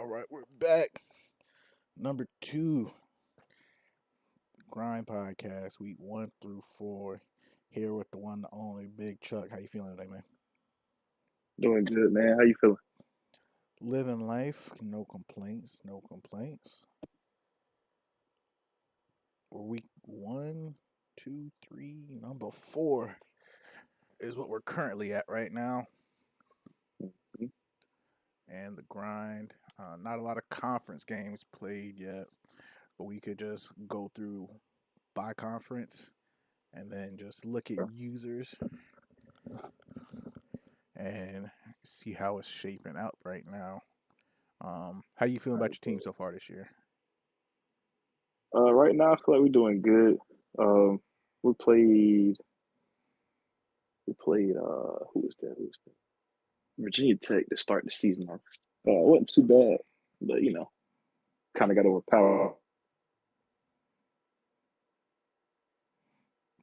All right, we're back. Number 2, Grind Podcast, week 1 through 4. Here with the one, the only Big Chuck. How you feeling today, man? Doing good, man. How you feeling? Living life, no complaints, no complaints. Week 1, 2, 3, number 4 is what we're currently at right now. Mhm. And the grind. Not a lot of conference games played yet, but we could just go through by conference and then just look at users and see how it's shaping out right now. How you feeling about your team so far this year? Right now, I feel like we're doing good. Um, we played. Who was that? Virginia Tech to start the season off. It wasn't too bad, but kind of got overpowered.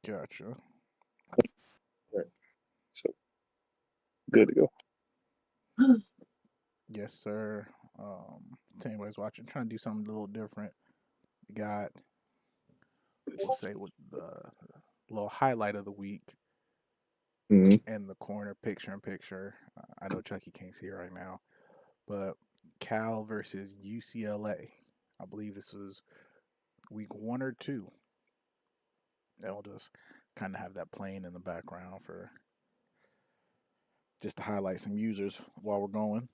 Gotcha. So good to go. Yes, sir. To anybody's watching, trying to do something a little different. Got, we'll say, with the little highlight of the week Mm-hmm. in the corner, picture in picture. I know Chucky can't see it right now, but Cal versus UCLA. I believe this was week 1 or 2. I'll just kind of have that playing in the background for just to highlight some users while we're going.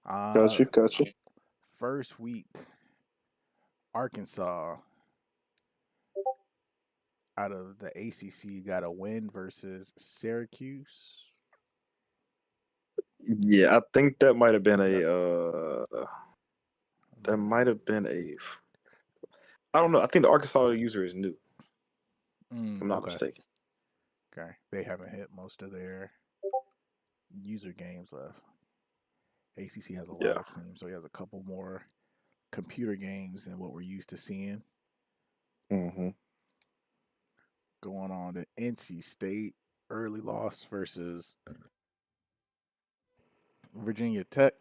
Gotcha. First week, Arkansas out of the ACC got a win versus Syracuse. Yeah, I think that might have been that might have been a. I don't know. I think the Arkansas user is new. If I'm not Okay. mistaken. Okay. They haven't hit most of their user games left. ACC has a lot Yeah. of teams, so he has a couple more computer games than what we're used to seeing. Mm-hmm. Going on to NC State, early loss versus Virginia Tech.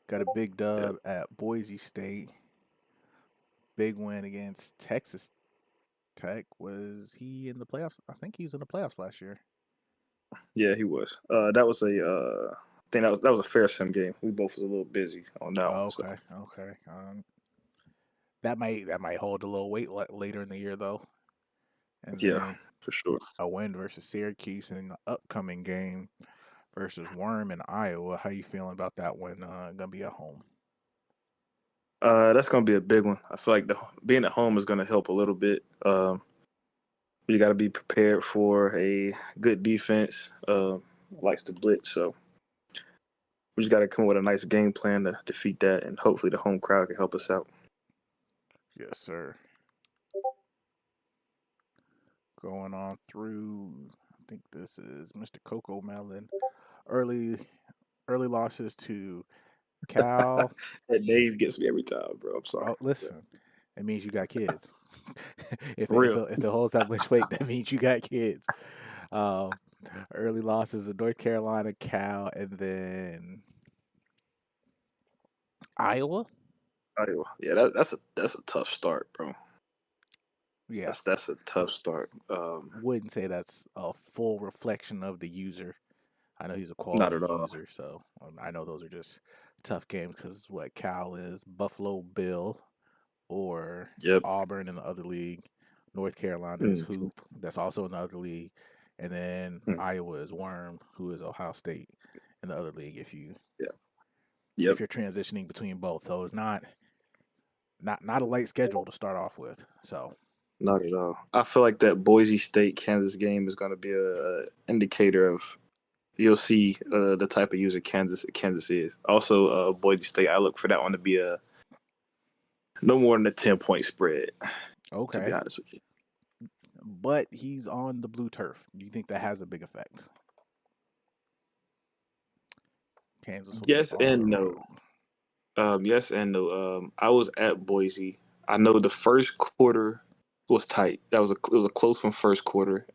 Got a big dub at Boise State. Big win against Texas Tech. Was he in the playoffs? I think he was in the playoffs last year. Yeah, he was. That was I think that was a fair sim game. We both was a little busy on that one. So. Okay. That might hold a little weight later in the year though. And Yeah, then for sure. a win versus Syracuse in the upcoming game versus Worm in Iowa. How you feeling about that one? Gonna be at home. That's gonna be a big one. I feel like being at home is gonna help a little bit. You got to be prepared for a good defense. Likes to blitz, so we just got to come up with a nice game plan to defeat that, and hopefully the home crowd can help us out. Yes, sir. Going on through, I think this is Mr. Coco Melon. Early losses to Cal. That name gets me every time, bro. I'm sorry. Oh, listen, it means you got kids. if For real. it holds that much weight, that means you got kids. Um, early losses to North Carolina, Cal, and then Iowa. Iowa. Yeah, that's a tough start, bro. Yeah, That's a tough start. wouldn't say that's a full reflection of the user. I know he's a Not quality at all. user, so I know those are just tough games because what Cal is Buffalo Bill or Yep. Auburn in the other league. North Carolina is Mm-hmm. Hoop, that's also in the other league, and then Iowa is Worm, who is Ohio State in the other league. If Yeah. Yep. you're transitioning between both, so it's not a light schedule to start off with. So Not at all. I feel like that Boise State Kansas game is going to be a indicator of you'll see the type of user Kansas is. Also, Boise State. I look for that one to be a no more than a 10-point spread. To be okay, honest with you. but he's on the blue turf. Do you think that has a big effect? Kansas will be Yes on the and road. no. Yes and no. I was at Boise. I know the first quarter was tight. It was a close one first quarter.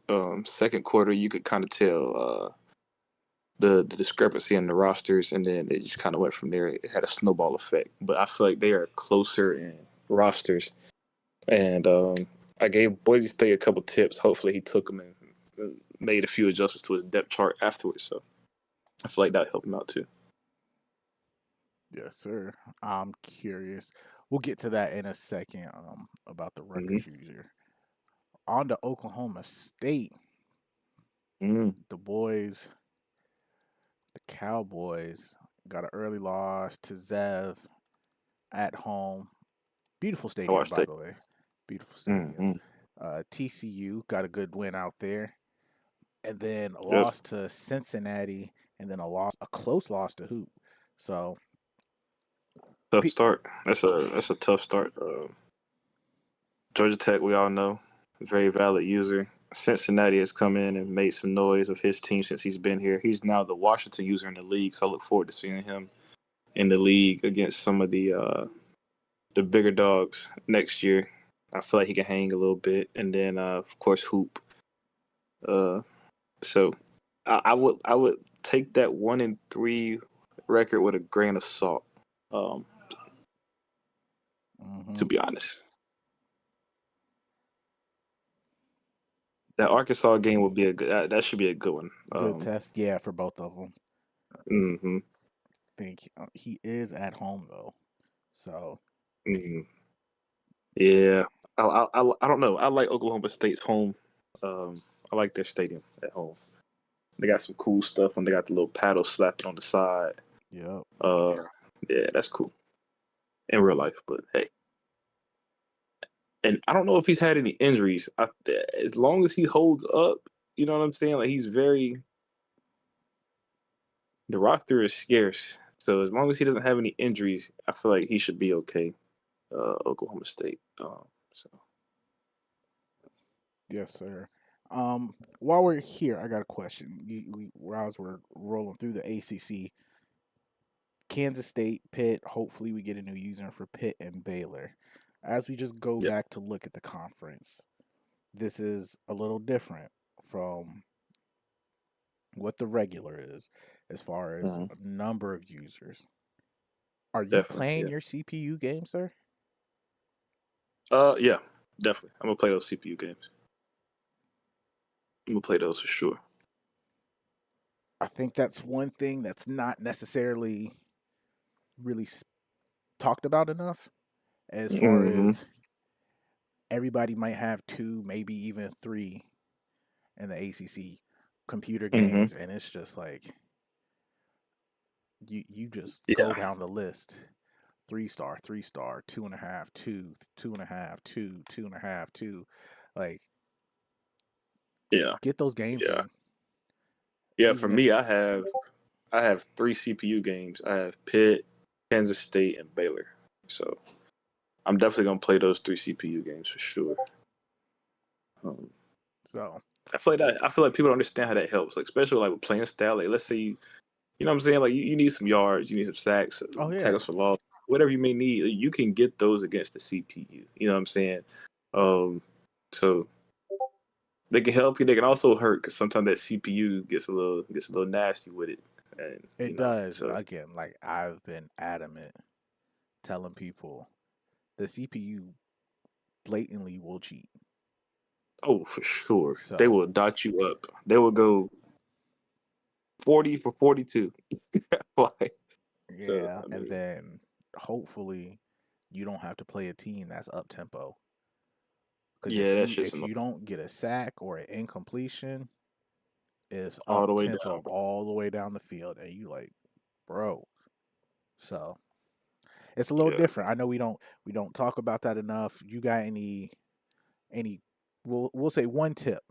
Second quarter, you could kind of tell the discrepancy in the rosters, and then it just kind of went from there. It had a snowball effect. But I feel like they are closer in rosters, and I gave Boise State a couple tips. Hopefully, he took them and made a few adjustments to his depth chart afterwards. So I feel like that helped him out too. Yes, sir. I'm curious. We'll get to that in a second. About the Mm-hmm. Rutgers user. On to Oklahoma State. Mm-hmm. The boys, the Cowboys, got an early loss to Zev at home. Beautiful I stadium, watched by that. the way. Beautiful stadium. Mm-hmm. TCU got a good win out there, and then a Yep. loss to Cincinnati, and then a close loss to Hoop. So, Tough pe- start. That's a tough start. Georgia Tech, we all know, very valid user. Cincinnati has come in and made some noise of his team since he's been here. He's now the Washington user in the league, so I look forward to seeing him in the league against some of the bigger dogs next year. I feel like he can hang a little bit, and then of course Hoop. Uh, so I would take that 1-3 record with a grain of salt. Um, mhm, to be honest, that Arkansas game would be a good. That should be a good one. good test. Yeah, for both of them. Mm-hmm, Think he is at home though, so mm-hmm. Yeah, I don't know. I like Oklahoma State's home. I like their stadium at home. They got some cool stuff, and they got the little paddle slapping on the side. yep. Uh, yeah, that's cool in real life. But hey, and I don't know if he's had any injuries. As long as he holds up, you know what I'm saying. Like the roster is scarce, so as long as he doesn't have any injuries, I feel like he should be okay. Oklahoma State. So Yes, sir. While we're here, I got a question. While we're rolling through the ACC, Kansas State, Pitt. Hopefully, we get a new user for Pitt and Baylor. As we just go yeah. back to look at the conference, this is a little different from what the regular is, as far as Hmm. a number of users. Are you Definitely. playing Yeah. your CPU game, sir? Yeah, definitely. I'm gonna play those CPU games. I'm gonna play those for sure. I think that's one thing that's not necessarily really talked about enough, as far Hmm. as everybody might have two, maybe even three in the ACC computer Hmm. games, and it's just like you just go Yeah. down the list: 3 star, 3 star, 2.5, 2, 2.5, 2, 2.5, 2. Like, Yeah. get those games Yeah. in, Yeah. For even if me, I have three CPU games. I have Pitt, Kansas State, and Baylor. So I'm definitely gonna play those three CPU games for sure. Um, so. I feel like people don't understand how that helps. Like especially like with playing style. Like let's say you know what I'm saying? Like you need some yards, you need some sacks, Oh yeah, tackles for loss, whatever you may need. You can get those against the CPU. You know what I'm saying? Um, so they can help you. They can also hurt because sometimes that CPU gets a little nasty with it, and it does. so Again, like I've been adamant telling people, the CPU blatantly will cheat. oh for sure they So will dot you up. They will go 40 for 42. Like so, yeah, I and mean, then hopefully you don't have to play a team that's up tempo. Because yeah, if that's you just if you don't get a sack or an incompletion, it's all up the way tempo down, bro. all the way down the field, and you like, bro. So it's a little Yeah. different. I know we don't talk about that enough. You got any? We'll say one tip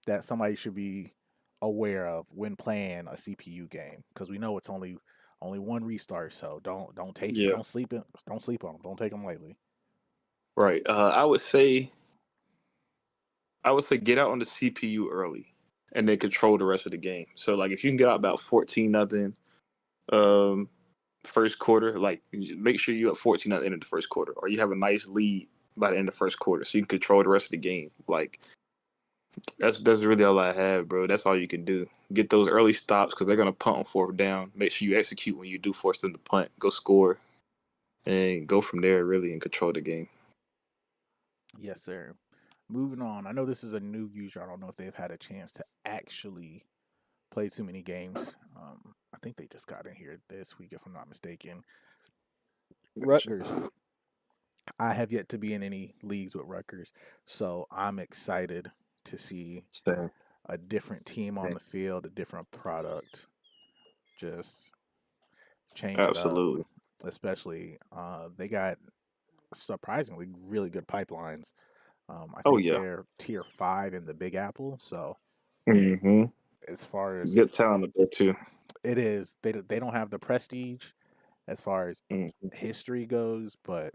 that somebody should be aware of when playing a CPU game, because we know it's only one restart. So Yeah. don't sleep on them. Don't take them lightly. Right. I would say get out on the CPU early and then control the rest of the game. So like if you can get out about 14-0, um, first quarter, like make sure you up 14 at the end of the first quarter, or you have a nice lead by the end of the first quarter, so you can control the rest of the game. Like that's really all I have, bro. That's all you can do. get those early stops because they're gonna punt on fourth down. Make sure you execute when you do force them to punt. Go score and go from there really and control the game. Yes, sir. Moving on. I know this is a new user. I don't know if they've had a chance to actually play too many games. I think they just got in here this week, if I'm not mistaken. Rutgers. I have yet to be in any leagues with Rutgers, so I'm excited to see Same. a different team on the field, a different product. Just change it up. Absolutely. Especially, they got surprisingly really good pipelines. I Oh think yeah. they're tier 5 in the Big Apple. So Mm-hmm. as far as Good talent up there too. it is, they don't have the prestige as far as Mm-hmm. history goes, but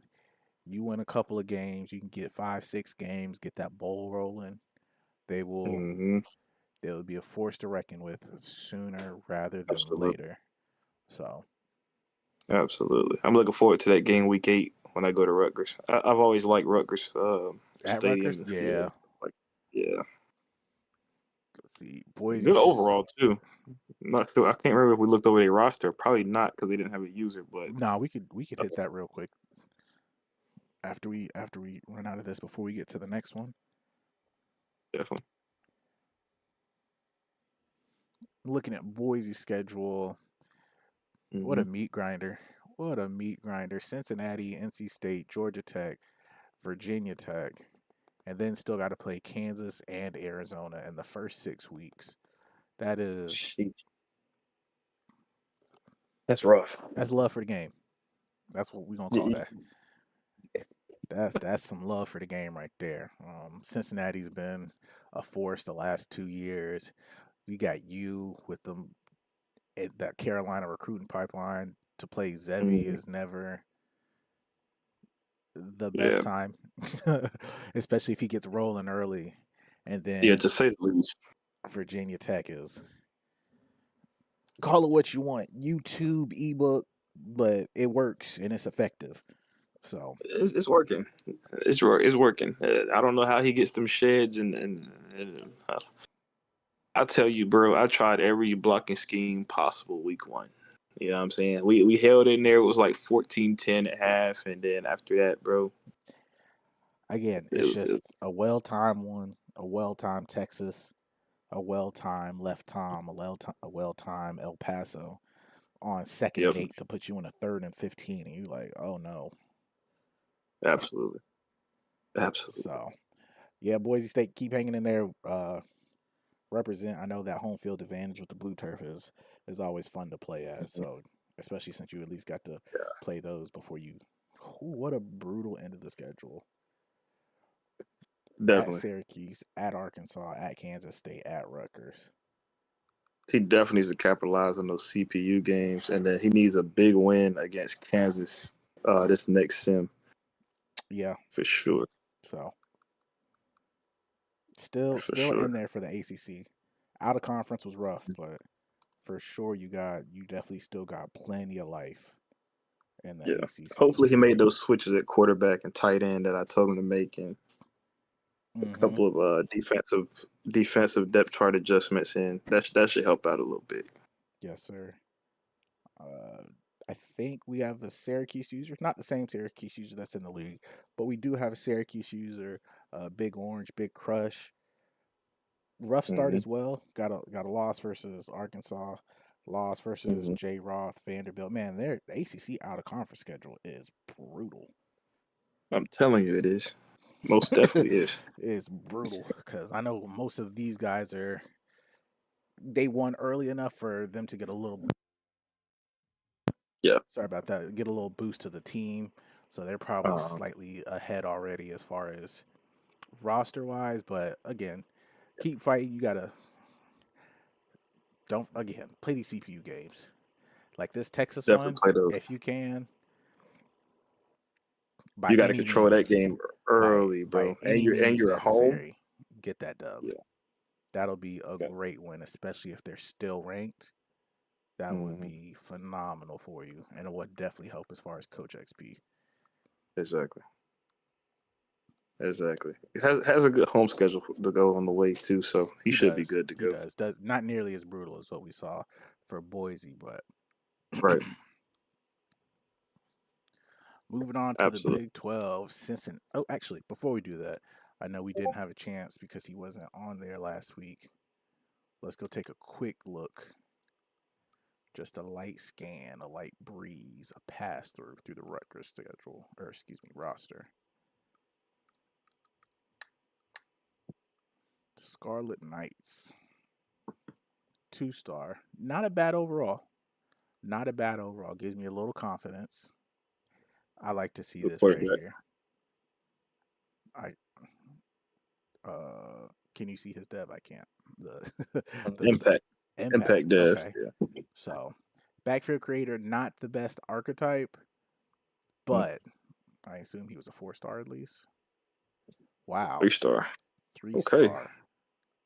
you win a couple of games, you can get 5, 6 games, get that bowl rolling. They will Mm-hmm. they will be a force to reckon with sooner rather than Absolutely. later. So Absolutely. I'm looking forward to that game week 8 when I go to Rutgers. I've always liked Rutgers at stadium Rutgers, and yeah. field. Like, yeah, Let's see, Boise. good overall too. Not sure. I can't remember if we looked over their roster. Probably not because they didn't have a user. But Nah, we could hit that real quick after we run out of this before we get to the next one. definitely. Looking at Boise's schedule, what Mm-hmm. a meat grinder! What a meat grinder! Cincinnati, NC State, Georgia Tech, Virginia Tech, and then still got to play Kansas and Arizona in the first 6 weeks. That is Sheesh. That's rough. that's love for the game. That's what we're gonna call that. That's some love for the game right there. Cincinnati's been a force the last 2 years. You got you with them that Carolina recruiting pipeline to play Zevi Mm-hmm. is never the best Yeah. time, especially if he gets rolling early. And Yeah, then to say the least. Virginia Tech is call it what you want, YouTube ebook, but it works and it's effective. So It's working. It's working. I don't know how he gets them sheds and I tell you, bro. I tried every blocking scheme possible week 1. You know what I'm saying? We held in there. It was like 14-10 at half, and then after that, bro, again, it it's was just a well timed one, a well timed Texas, a well timed left Tom, a well timed El Paso on second yep, and 8 to put you in a third and 15, and you're like, oh no. absolutely, absolutely. So yeah, Boise State keep hanging in there. Represent. I know that home field advantage with the blue turf is always fun to play as. So especially since you at least got to play those before you. Ooh, what a brutal end of the schedule. At Definitely, Syracuse, at Arkansas, at Kansas State, at Rutgers. he definitely needs to capitalize on those CPU games, and then he needs a big win against Kansas this next sim Yeah. for sure, So still for still in sure. there for the ACC. Out of conference was rough, but for sure you definitely still got plenty of life in the Yeah. ACC. Hopefully, he made those switches at quarterback and tight end that I told him to make, and a Hmm. couple of defensive depth chart adjustments, and that should help out a little bit. Yes, sir. Uh, I think we have a Syracuse user, not the same Syracuse user that's in the league, but we do have a Syracuse user, Big Orange, Big Crush. Rough start Hmm. as well. Got a loss versus Arkansas, loss versus Hmm. J. Roth, Vanderbilt. Man, their the ACC out of conference schedule is brutal. I'm telling you, it is. Most definitely is. It's brutal because I know most of these guys are they won early enough for them to get a little Yeah. sorry about that, get a little boost to the team. So they're probably Uh, slightly ahead already as far as roster wise. But again, keep fighting. You gotta don't again play these CPU games like this Texas definitely one play those. if you can by You got to any control that means, game by early, by bro. And any means you're at home. necessary, get that dub. Yeah. That'll be a Yeah. great win, especially if they're still ranked. That would Hmm. be phenomenal for you, and it would definitely help as far as Coach XP. Exactly. Exactly. It has a good home schedule to go on the way too, so he should be good to He go. does not nearly as brutal as what we saw for Boise, but Right. moving on to the Absolutely. Big 12, Cincinnati. Oh, actually, before we do that, I know we didn't have a chance because he wasn't on there last week. Let's go take a quick look. Just a light scan, a light breeze, a pass through the Rutgers schedule, or excuse me, roster. Scarlet Knights, 2-star. Not a bad overall. Not a bad overall. Gives me a little confidence. I like to see Good this right quarterback. here. I can you see his dev? I can't. The Impact. impact. Impact devs. Okay. Yeah. So backfield creator, not the best archetype, Mm. but I assume he was a 4-star at least. Wow. 3-star. Three Okay. star.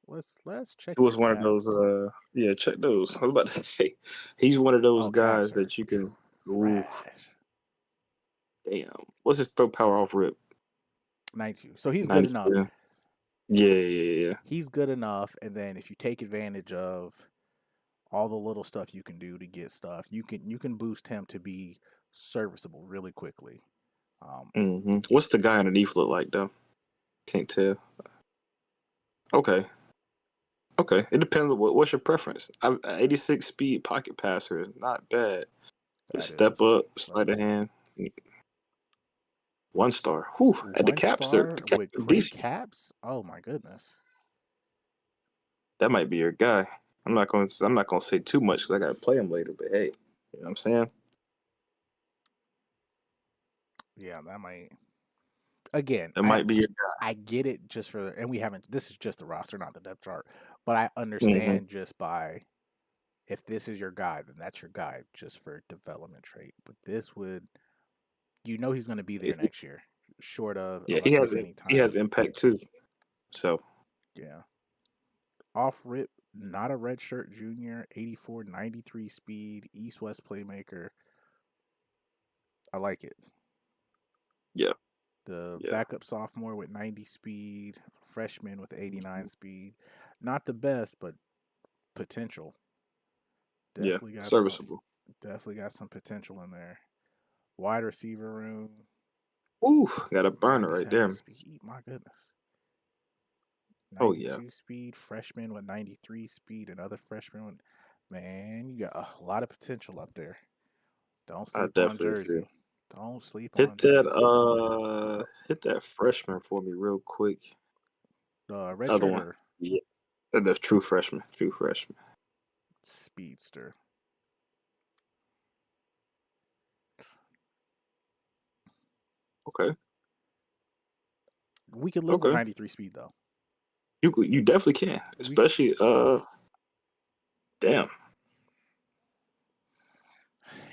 Let's check He for was one of those. caps. Yeah, check those. I was about to say, he's one of those Oh, caps guys are that you can. Ooh, trash. damn. What's his throw power off rip? 92. So he's good enough. 92. Yeah. He's good enough, and then if you take advantage of all the little stuff you can do to get stuff, you can boost him to be serviceable really quickly. What's the guy underneath look like though? Can't tell. Okay. Okay. It depends. What's your preference? 86 speed pocket passer is not bad. Just That step is up, sleight of hand. 1-star. Whew. At the one caps, the star caps with are great decent. caps. Oh my goodness. That might be your guy. I'm not going. I'm not going to say too much because I got to play him later. But hey, you know what I'm saying? Yeah, that might. Again, That I might be your guy. I get it just for, and we haven't. This is just the roster, not the depth chart. But I Mm-hmm. understand just by, if this is your guy, then that's your guy just for development trait. But this would, he's going to be there next year, short of Yeah, unless there's any he time. has impact too. So Yeah, off rip, not a redshirt junior, 84, 93 speed, East West playmaker. I like it. yeah, The yeah, backup sophomore with 90 speed, freshman with 89 speed. Not the best, but potential. yeah. Definitely got some. Serviceable. Definitely got some potential in there. Wide receiver room, Ooh, got a burner right 97 there. speed. My goodness. Oh yeah, 92 speed, freshman with 93 speed, another freshman with, man, you got a lot of potential up there. Don't I sleep on definitely agree. Jersey. Don't sleep on Jersey. So, Hit that freshman for me real quick. Other redshirt one. or Yeah, that's true freshman. True freshman. speedster? Okay, We could live with okay. 93 speed though. You definitely can, We especially damn.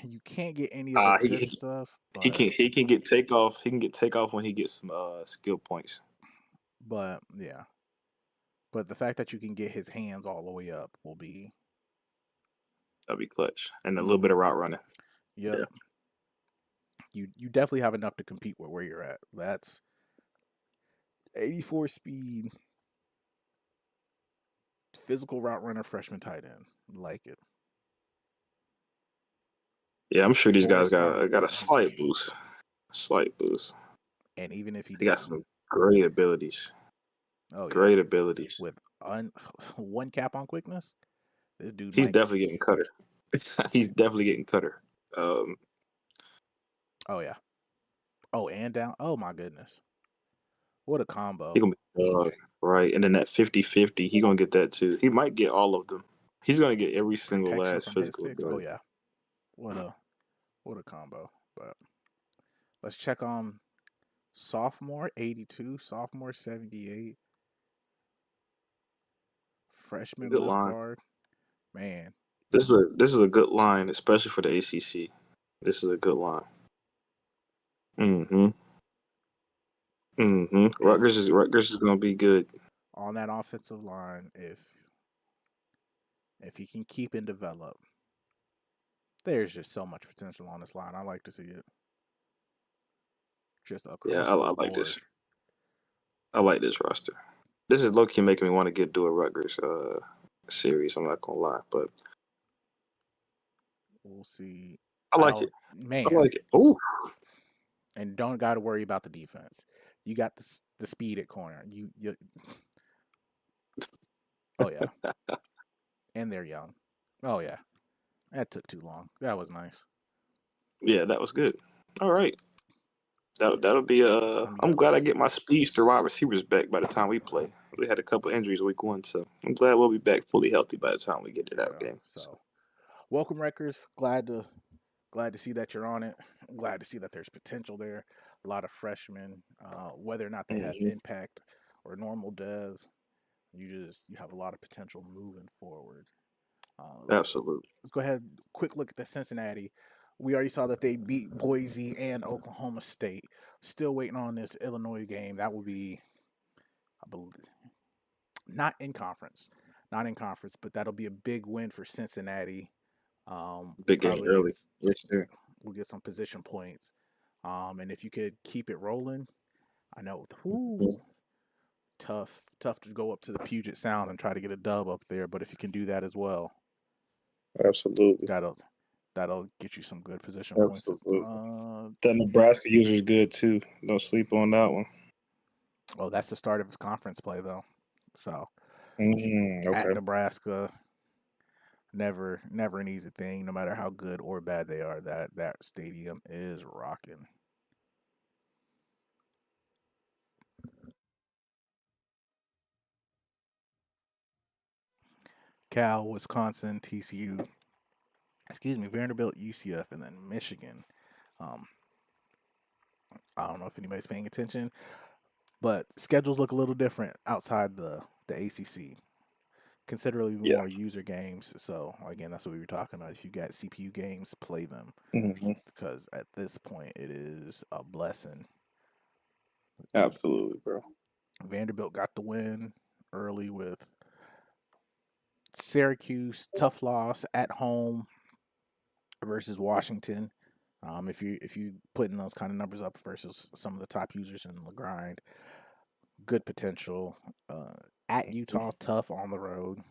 You can't get any of the He, good he stuff, he can get takeoff. He can get takeoff when he gets some skill points. but yeah. But the fact that you can get his hands all the way up will be. That'll be clutch, and a little bit Mm-hmm. of route running. Yep. Yeah, You definitely have enough to compete with where you're at. That's 84 speed, physical route runner, freshman tight end. Like it. yeah. I'm sure these guys 4-star. got a slight boost. Slight boost. And even if he He got didn't, some great abilities. oh yeah, Great abilities. with one cap on quickness, this dude He's might. definitely getting cutter. He's definitely getting cutter. Oh yeah. Oh, and down. Oh my goodness. What a combo. He gonna be right, and then that 50-50, he gonna get that too. He might get all of them. He's gonna get every single Protection last from hit physical sticks. Oh ability. yeah. What a what a combo. But let's check on sophomore 82, sophomore 78, freshman Good left line. guard. Man, This is a good line, especially for the ACC. This is a good line. Mm-hmm. Mm-hmm. if Rutgers is gonna be good. on that offensive line, if he can keep and develop, there's just so much potential on this line. I like to see it just Yeah, across the I like board. this. I like this roster. This is low key making me want to do a Rutgers series. I'm not gonna lie, but We'll see. I like it. I Man, like it. Ooh, and don't got to worry about the defense. You got the speed at corner. You. Oh yeah, and they're young. Oh yeah, that took too long. That was nice. yeah, that was good. All right, that'll be Some I'm young. glad I get my speedster wide receivers back by the time we play. We had a couple injuries week 1, so I'm glad we'll be back fully healthy by the time we get to that Yeah. game. So welcome, Wreckers. Glad to see that you're on it. Glad to see that there's potential there. A lot of freshmen, whether or not they have Mhm. impact or normal devs, you have a lot of potential moving forward. Absolutely. Let's go ahead. Quick look at the Cincinnati. We already saw that they beat Boise and Oklahoma State. Still waiting on this Illinois game. That will be, I believe, not in conference, but that'll be a big win for Cincinnati. Big game Probably early. Yes, sir. we'll get some position points. And if you could keep it rolling, I know, Mhm. tough to go up to the Puget Sound and try to get a dub up there. But if you can do that as well, Absolutely. that'll get you some good position points. Absolutely. That Nebraska user is good too. Don't sleep on that one. Well, that's the start of his conference play though. So at Okay. Nebraska, never an easy thing. No matter how good or bad they are, that stadium is rocking. Cal, Wisconsin, TCU, Vanderbilt, UCF, and then Michigan. Um, I don't know if anybody's paying attention, but schedules look a little different outside the ACC. Considerably Yeah. more user games. So again, that's what we were talking about. If you got CPU games, play them Hmm. because at this point it is a blessing. Absolutely, bro. Vanderbilt got the win early with Syracuse, tough loss at home versus Washington. If you putting those kind of numbers up versus some of the top users in the grind, good potential. At Utah, tough on the road.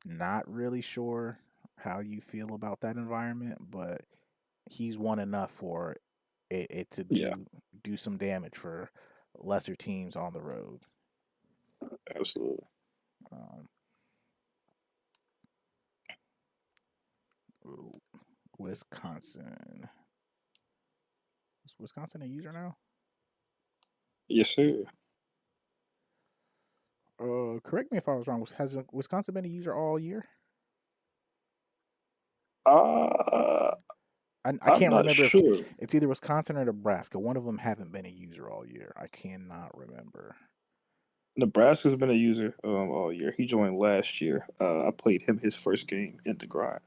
Not really sure how you feel about that environment, but he's won enough for it to Yeah. do some damage for lesser teams on the road. Absolutely. Um, Wisconsin. Is Wisconsin a user now? Yes, sir. Correct me if I was wrong. Has Wisconsin been a user all year? Uh, I I'm can't not remember if sure. it's either Wisconsin or Nebraska. One of them haven't been a user all year. I cannot remember. Nebraska's been a user all year. He joined last year. I played him his first game in the grind.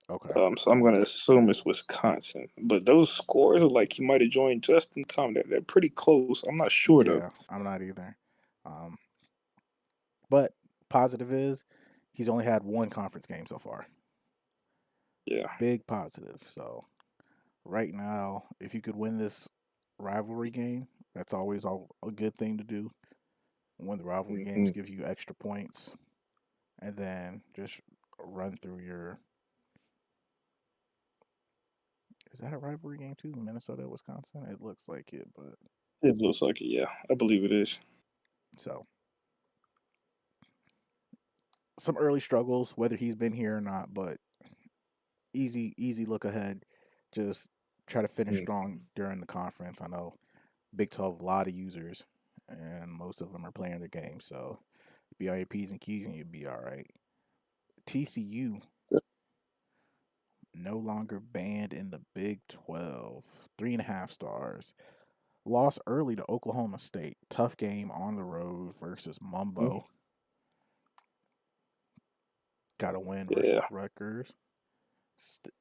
Okay. So I'm gonna assume it's Wisconsin. But those scores are like he might have joined just in time. They're pretty close. I'm not sure though. Yeah, I'm not either. Um, but positive is he's only had one conference game so far. Yeah. Big positive. So right now, if you could win this rivalry game, that's always a good thing to do. Win the rivalry games, Hmm. give you extra points, and then just run through your. Is that a rivalry game too? Minnesota, Wisconsin. It looks like it, but It looks like it. Yeah, I believe it is. so some early struggles, whether he's been here or not, but easy look ahead. Just try to finish Mm. strong during the conference. I know Big 12 a lot of users, and most of them are playing their game. So be on your P's and Q's, and you'll be all right. TCU no longer banned in the Big 12. 3.5 stars. Lost early to Oklahoma State. Tough game on the road versus Mm. Mumbo. Got a win versus Yeah. Rutgers.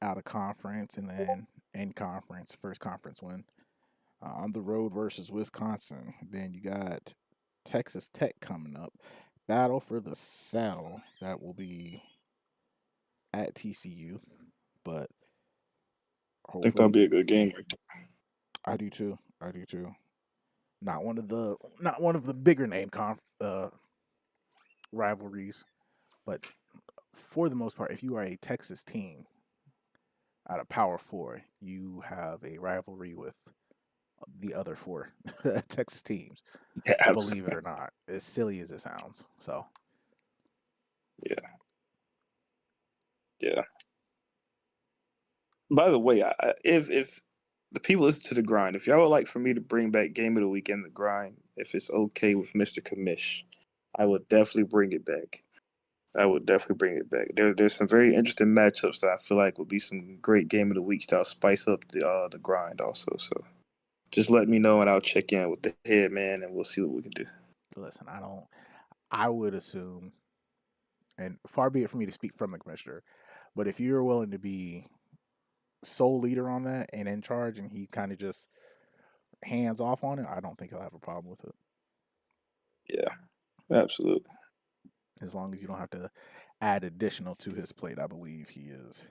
Out of conference and then in conference, first conference win. On the road versus Wisconsin. Then you got Texas Tech coming up. Battle for the saddle. That will be at TCU, but I think that'll hopefully, be a good game right I do too. I do too. Not one of the bigger name rivalries, but for the most part, if you are a Texas team out of Power Four, you have a rivalry with the other four Texas teams. Yeah, Believe it absolutely. or not, as silly as it sounds. So Yeah, yeah. By the way, if the people listen to the grind, if y'all would like for me to bring back Game of the Week and the grind, if it's okay with Mr. Commish, I would definitely bring it back. I would definitely bring it back. There's some very interesting matchups that I feel like would be some great Game of the Week that'll spice up the grind also. So just let me know and I'll check in with the head man and we'll see what we can do. listen, I would assume, and far be it for me to speak from the commissioner, but if you're willing to be sole leader on that and in charge, and he kind of just hands off on it, I don't think he'll have a problem with it. Yeah, absolutely. As long as you don't have to add additional to his plate, I believe he is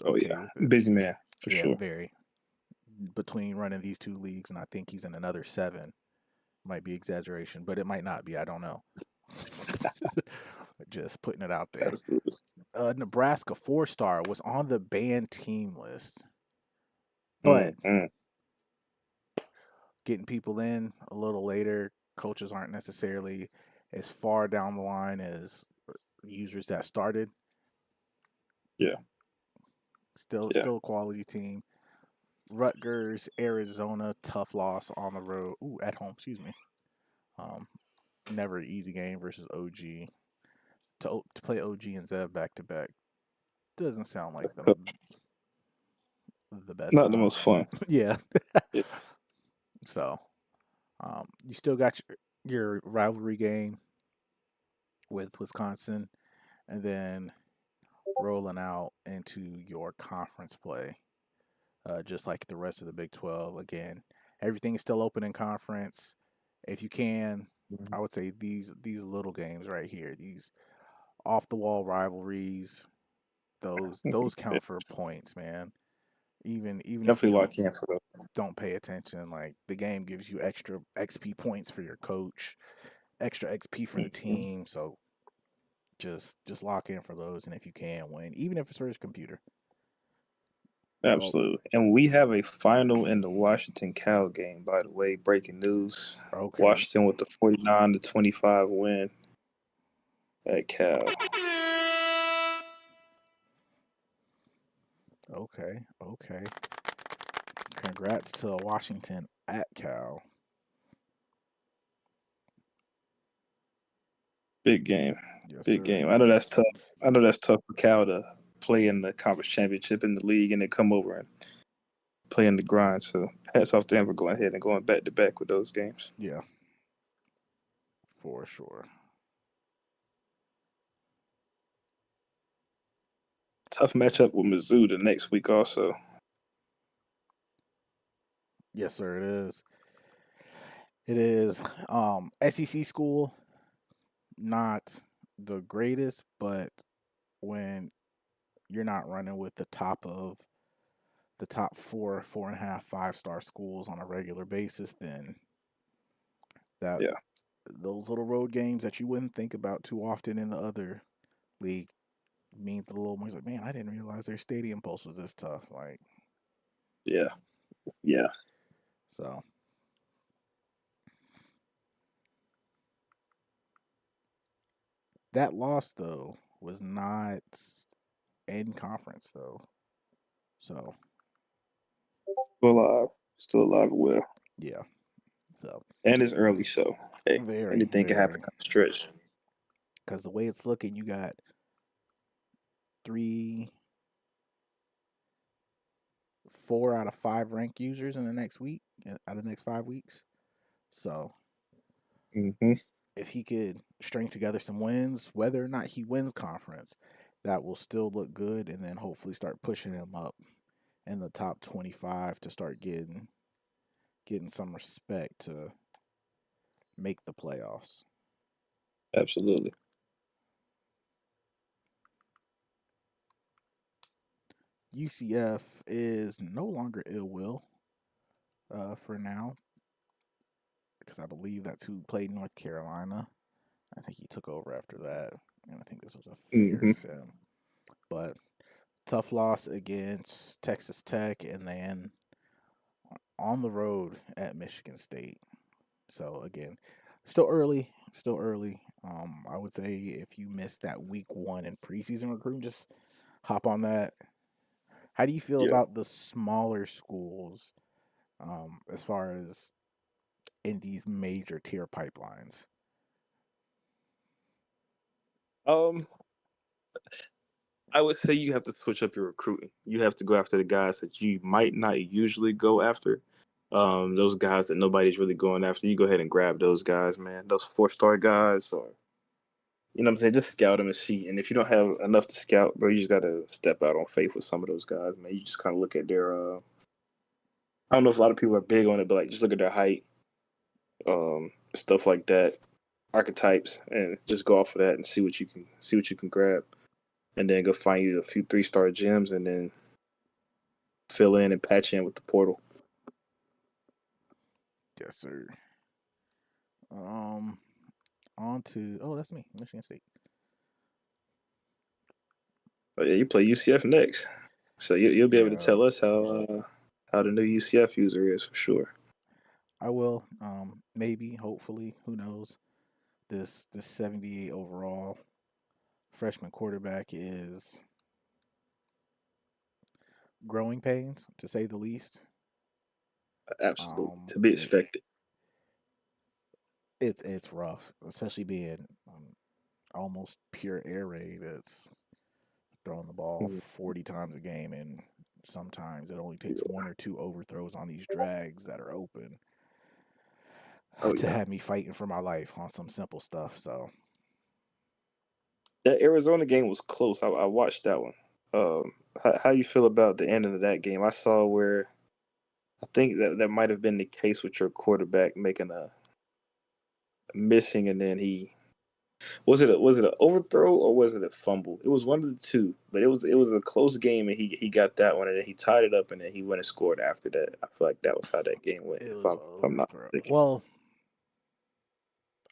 Oh okay yeah, with it. busy man for Yeah, sure. very. Between running these two leagues, and I think he's in another 7. Might be exaggeration, but it might not be. I don't know. Just putting it out there. Absolutely. Nebraska 4-star was on the banned team list, but Mm-hmm. getting people in a little later, coaches aren't necessarily as far down the line as users that started. Yeah, yeah. Still a quality team. Rutgers, Arizona, tough loss on the road. Ooh, at home, excuse me. Um, Never an easy game versus OG. To play OG and Zev back to back doesn't sound like the best Not the time. most fun. Yeah. Yeah. So you still got your rivalry game with Wisconsin, and then rolling out into your conference play, just like the rest of the Big 12. Again, everything is still open in conference. If you can, I would say these little games right here, these off the wall rivalries, those Yeah. count for points, man. Even if you Definitely lock in for those. don't pay attention, like the game gives you extra XP points for your coach, extra XP for the Mhm. team. So just lock in for those, and if you can win, even if it's for his computer. Well, Absolutely. And we have a final in the Washington Cal game, by the way. Breaking news. okay, Washington with the 49-25 win at Cal. okay. Congrats to Washington at Cal. Big game. Yes, Big sir. game. I know that's tough. I know that's tough for Cal to play in the conference championship in the league and then come over and play in the grind. So hats off to them for going ahead and going back to back with those games. Yeah, for sure. Tough matchup with Mizzou the next week also. Yes, sir. It is. It is. SEC school, not the greatest, but when you're not running with the top 4.5, 5-star schools on a regular basis, then that Yeah, those little road games that you wouldn't think about too often in the other league means a little more. It's like, man, I didn't realize their stadium pulse was this tough. Like, yeah, yeah. so that loss though was not in conference though. So Still alive. Still alive and well. yeah. So And it's early, so hey, very, anything can happen very, down the stretch. because the way it's looking, you got three, 4 out of 5 ranked users in the next week, out of the next 5 weeks. So Mm-hmm. if he could string together some wins, whether or not he wins conference, that will still look good, and then hopefully start pushing him up in the top 25 to start getting some respect to make the playoffs. Absolutely. UCF is no longer ill will. for now, because I believe that's who played North Carolina. I think he took over after that, and I think this was a fear Hmm. sim. But tough loss against Texas Tech, and then on the road at Michigan State. So again, still early, still early. I would say if you missed that week one in preseason recruiting, just hop on that. How do you feel Yeah. about the smaller schools as far as in these major tier pipelines? Um, I would say you have to switch up your recruiting. You have to go after the guys that you might not usually go after. Those guys that nobody's really going after. You go ahead and grab those guys, man. Those 4-star guys, or you know what I'm saying. Just scout them and see. And if you don't have enough to scout, bro, you just gotta step out on faith with some of those guys, man. You just kind of look at their. I don't know if a lot of people are big on it, but like just look at their height, stuff like that, archetypes, and just go off of that and see what you can grab, and then go find you a few 3-star gems, and then fill in and patch in with the portal. Yes, sir. Um, on to that's me, Michigan State. But yeah, you play UCF next, so you'll be able to Yeah, tell us how the new UCF user is for sure. I will. Maybe, hopefully, who knows? This 78 overall freshman quarterback is growing pains, to say the least. Absolutely Um, to be it, expected. it's rough, especially being almost pure air raid. It's throwing the ball Mhm. 40 times a game, and sometimes it only takes Yeah. one or two overthrows on these drags that are open Oh to yeah, have me fighting for my life on some simple stuff. So that Arizona game was close. I watched that one. How you feel about the ending of that game? I saw where I think that might have been the case with your quarterback making a missing, and then he was it an overthrow or was it a fumble? It was one of the two, but it was a close game, and he got that one, and then he tied it up, and then he went and scored after that. I feel like that was how that game went, it if was I'm an if I'm not overthrow. mistaken. Well,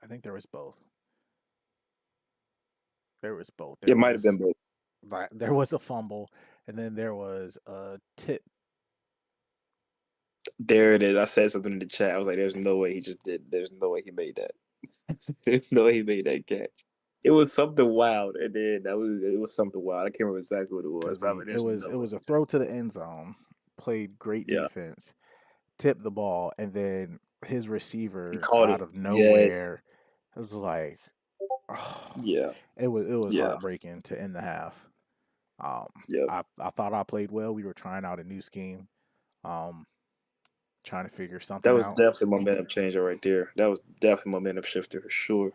I think there was both. There was both. It might have been both. There was a fumble, and then there was a tip. There it is. I said something in the chat. I was like, "There's no way he just did. There's no way he made that. There's no way he made that catch." It was something wild, and then it was something wild. I can't remember exactly what it was, Because but I was like, it "There's was no it way was a he just throw to the end zone, played great yeah." defense, tipped the ball, and then his He receiver caught out it. of Yeah, nowhere, it was like, oh, yeah, it was yeah, heartbreaking to end the half. Um, yeah. I thought I played well. We were trying out a new scheme, um, trying to figure That something was out. definitely momentum changer right there. That was definitely momentum shifter for sure.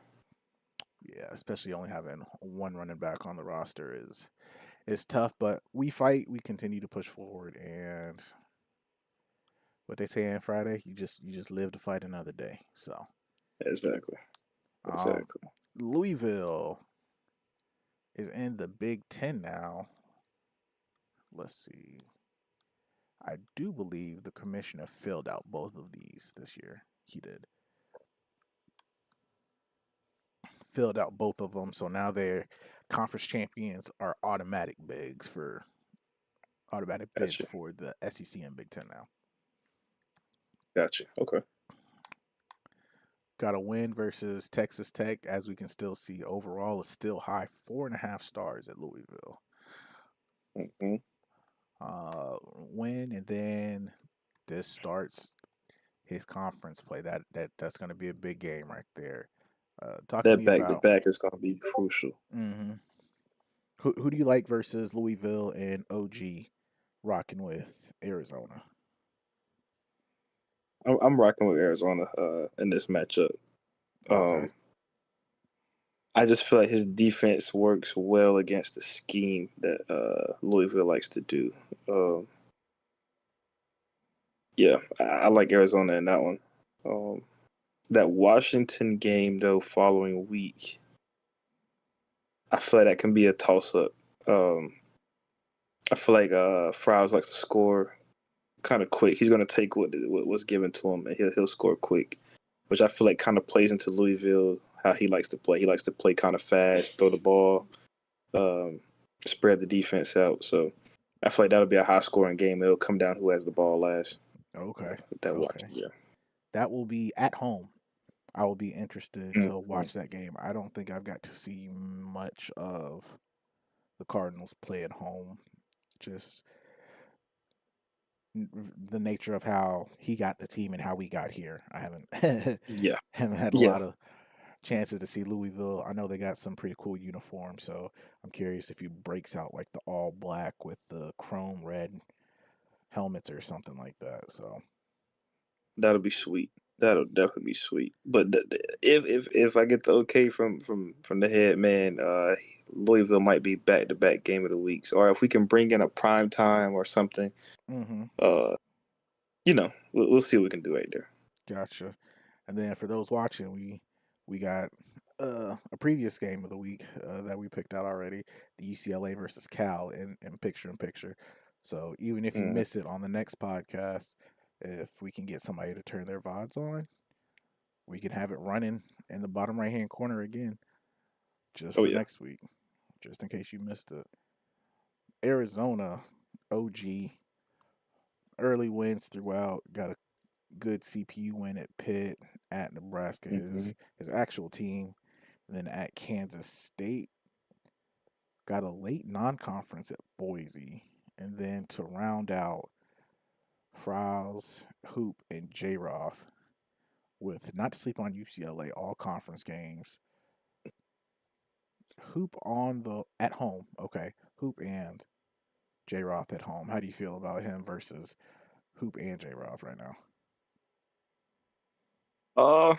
Yeah, especially only having one running back on the roster is tough. But we fight. We continue to push forward, and what they say on Friday, you just live to fight another day. So, Exactly. um, Exactly. Louisville is in the Big Ten now. Let's see. I do believe the commissioner filled out both of these this year. He did. Filled out both of them. So now their conference champions are automatic bids Gotcha. for the SEC and Big Ten now. Gotcha. Okay. Got a win versus Texas Tech, as we can still see. Overall, is still high, 4.5 stars at Louisville. Hmm. Win, and then this starts his conference play. That's going to be a big game right there. Talk to That me back to about back is gonna be crucial. mhm. Who do you like versus Louisville and OG rocking with Arizona? I'm rocking with Arizona in this matchup. Okay. Um, I just feel like his defense works well against the scheme that Louisville likes to do. Um, yeah, I like Arizona in that one. Um, that Washington game though, following week, I feel like that can be a toss up. Um, I feel like Fries likes to score kind of quick. He's going to take what's given to him, and he'll score quick, which I feel like kind of plays into Louisville, how he likes to play. He likes to play kind of fast, throw the ball, spread the defense out. So I feel like that'll be a high scoring game. It'll come down who has the ball last. Okay. That watch, Okay. yeah. That will be at home. I will be interested to Mm-hmm. watch that game. I don't think I've got to see much of the Cardinals play at home. Just the nature of how he got the team and how we got here. I haven't Yeah, haven't had a yeah. lot of chances to see Louisville. I know they got some pretty cool uniforms, so I'm curious if he breaks out like the all black with the chrome red helmets or something like that. So That'll be sweet. That'll definitely be sweet. But if I get the okay from the head man, Louisville might be back to back game of the weeks. Or if we can bring in a prime time or something, mm-hmm. we'll see what we can do right there. Gotcha. And then for those watching, we got a previous game of the week that we picked out already, the UCLA versus Cal in picture in picture. So even if you Mm. miss it on the next podcast, if we can get somebody to turn their VODs on, we can have it running in the bottom right hand corner again, just Oh for yeah. next week, just in case you missed it. Arizona, OG, early wins throughout. Got a good CPU win at Pitt, at Nebraska, Mm-hmm. his actual team, and then at Kansas State. Got a late non-conference at Boise, and then to round out Frowls, Hoop, and J. Roth with not to sleep on UCLA all conference games. Hoop on the at home, okay. Hoop and J. Roth at home. How do you feel about him versus Hoop and J. Roth right now? Uh,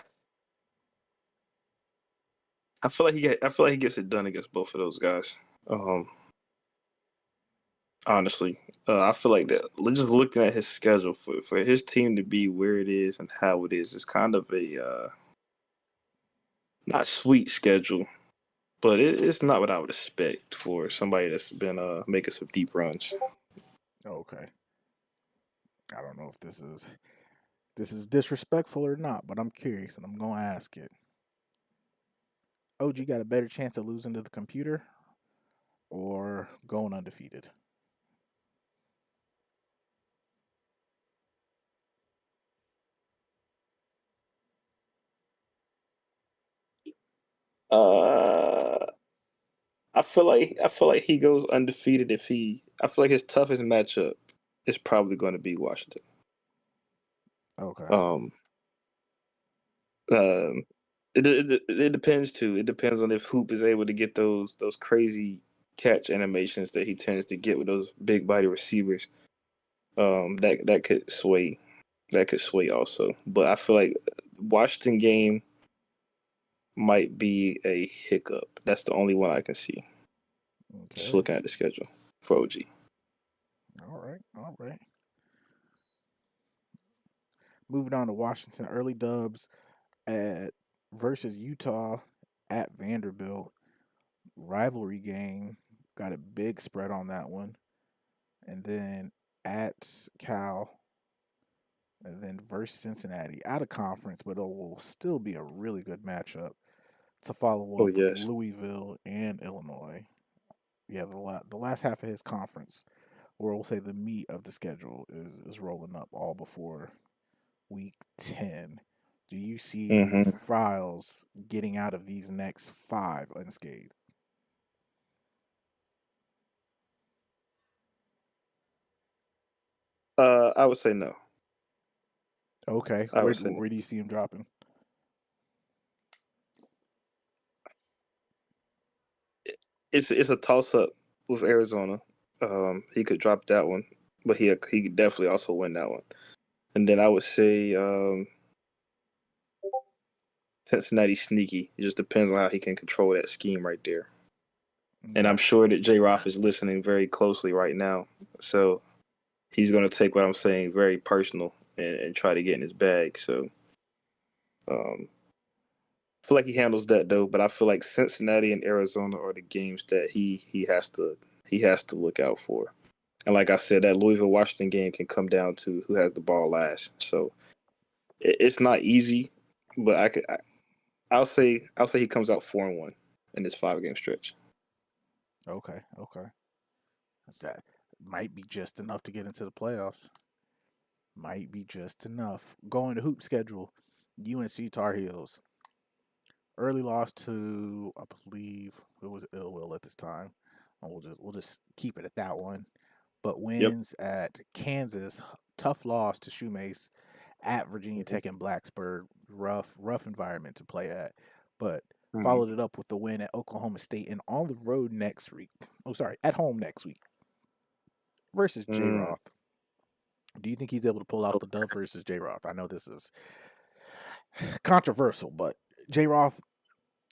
I feel like he gets it done against both of those guys. Um, Honestly, I feel like that. Just looking at his schedule for his team to be where it is and how it is kind of a not sweet schedule, but it's not what I would expect for somebody that's been making some deep runs. Okay. I don't know if this is disrespectful or not, but I'm curious and I'm gonna ask it. OG got a better chance of losing to the computer or going undefeated? Uh, I feel like he goes undefeated if he. I feel like his toughest matchup is probably going to be Washington. Okay. Um, um, it depends too. It depends on if Hoop is able to get those crazy catch animations that he tends to get with those big body receivers. That could sway. That could sway also. But I feel like Washington game might be a hiccup. That's the only one I can see. Just Okay. looking at the schedule for OG. All right. All right. Moving on to Washington, early dubs at versus Utah at Vanderbilt. Rivalry game. Got a big spread on that one. And then at Cal. And then versus Cincinnati. Out of conference, but it will still be a really good matchup to follow Oh up with yes. Louisville and Illinois. Yeah, the last half of his conference, or we'll say the meat of the schedule, is rolling up all before week 10. Do you see Mm-hmm. Files getting out of these next five unscathed? I would say no. Okay, I where would say no. where do you see him dropping? It's a toss up with Arizona. He could drop that one, but he could definitely also win that one. And then I would say Cincinnati sneaky. It just depends on how he can control that scheme right there. And I'm Gotcha. sure that J. Roth is listening very closely right now. So he's going to take what I'm saying very personal and try to get in his bag. So um, I feel like he handles that though. But I feel like Cincinnati and Arizona are the games that he has to look out for. And like I said, that Louisville Washington game can come down to who has the ball last. So it's not easy, but I'll say he comes out 4-1 in this 5-game stretch. Okay, okay. That might be just enough to get into the playoffs. Might be just enough. Going to hoop schedule. UNC Tar Heels. Early loss to, I believe it was Ill Will at this time. We'll just keep it at that one. But Yep. wins at Kansas. Tough loss to Shoemace at Virginia Mm-hmm. Tech and Blacksburg. Rough environment to play at. But Mm-hmm. followed it up with the win at Oklahoma State and on the road next week. Oh, sorry, at home next week versus J Mm. Roth. Do you think he's able to pull out the dub versus J Roth? I know this is controversial, but J Roth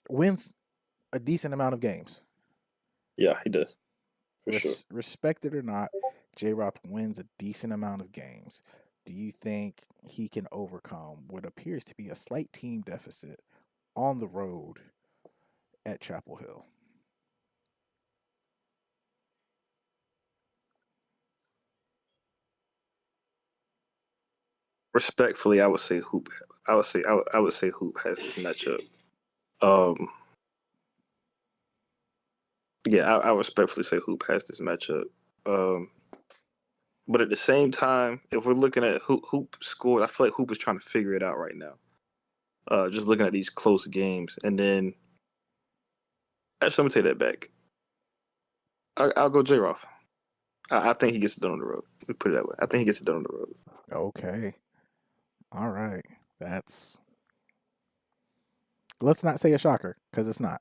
wins a decent amount of games. Yeah, he does. For sure. Respect it or not, J Roth wins a decent amount of games. Do you think he can overcome what appears to be a slight team deficit on the road at Chapel Hill? Respectfully, I would say Hoop. I would say Hoop has this matchup. Um, yeah, I respectfully say Hoop has this matchup. Um, but at the same time, if we're looking at Hoop score, I feel like Hoop is trying to figure it out right now. Just looking at these close games, and then actually, let me take that back. I'll go J. Roth. I think he gets it done on the road. Let me put it that way. I think he gets it done on the road. Okay. All right. That's, let's not say a shocker because it's not.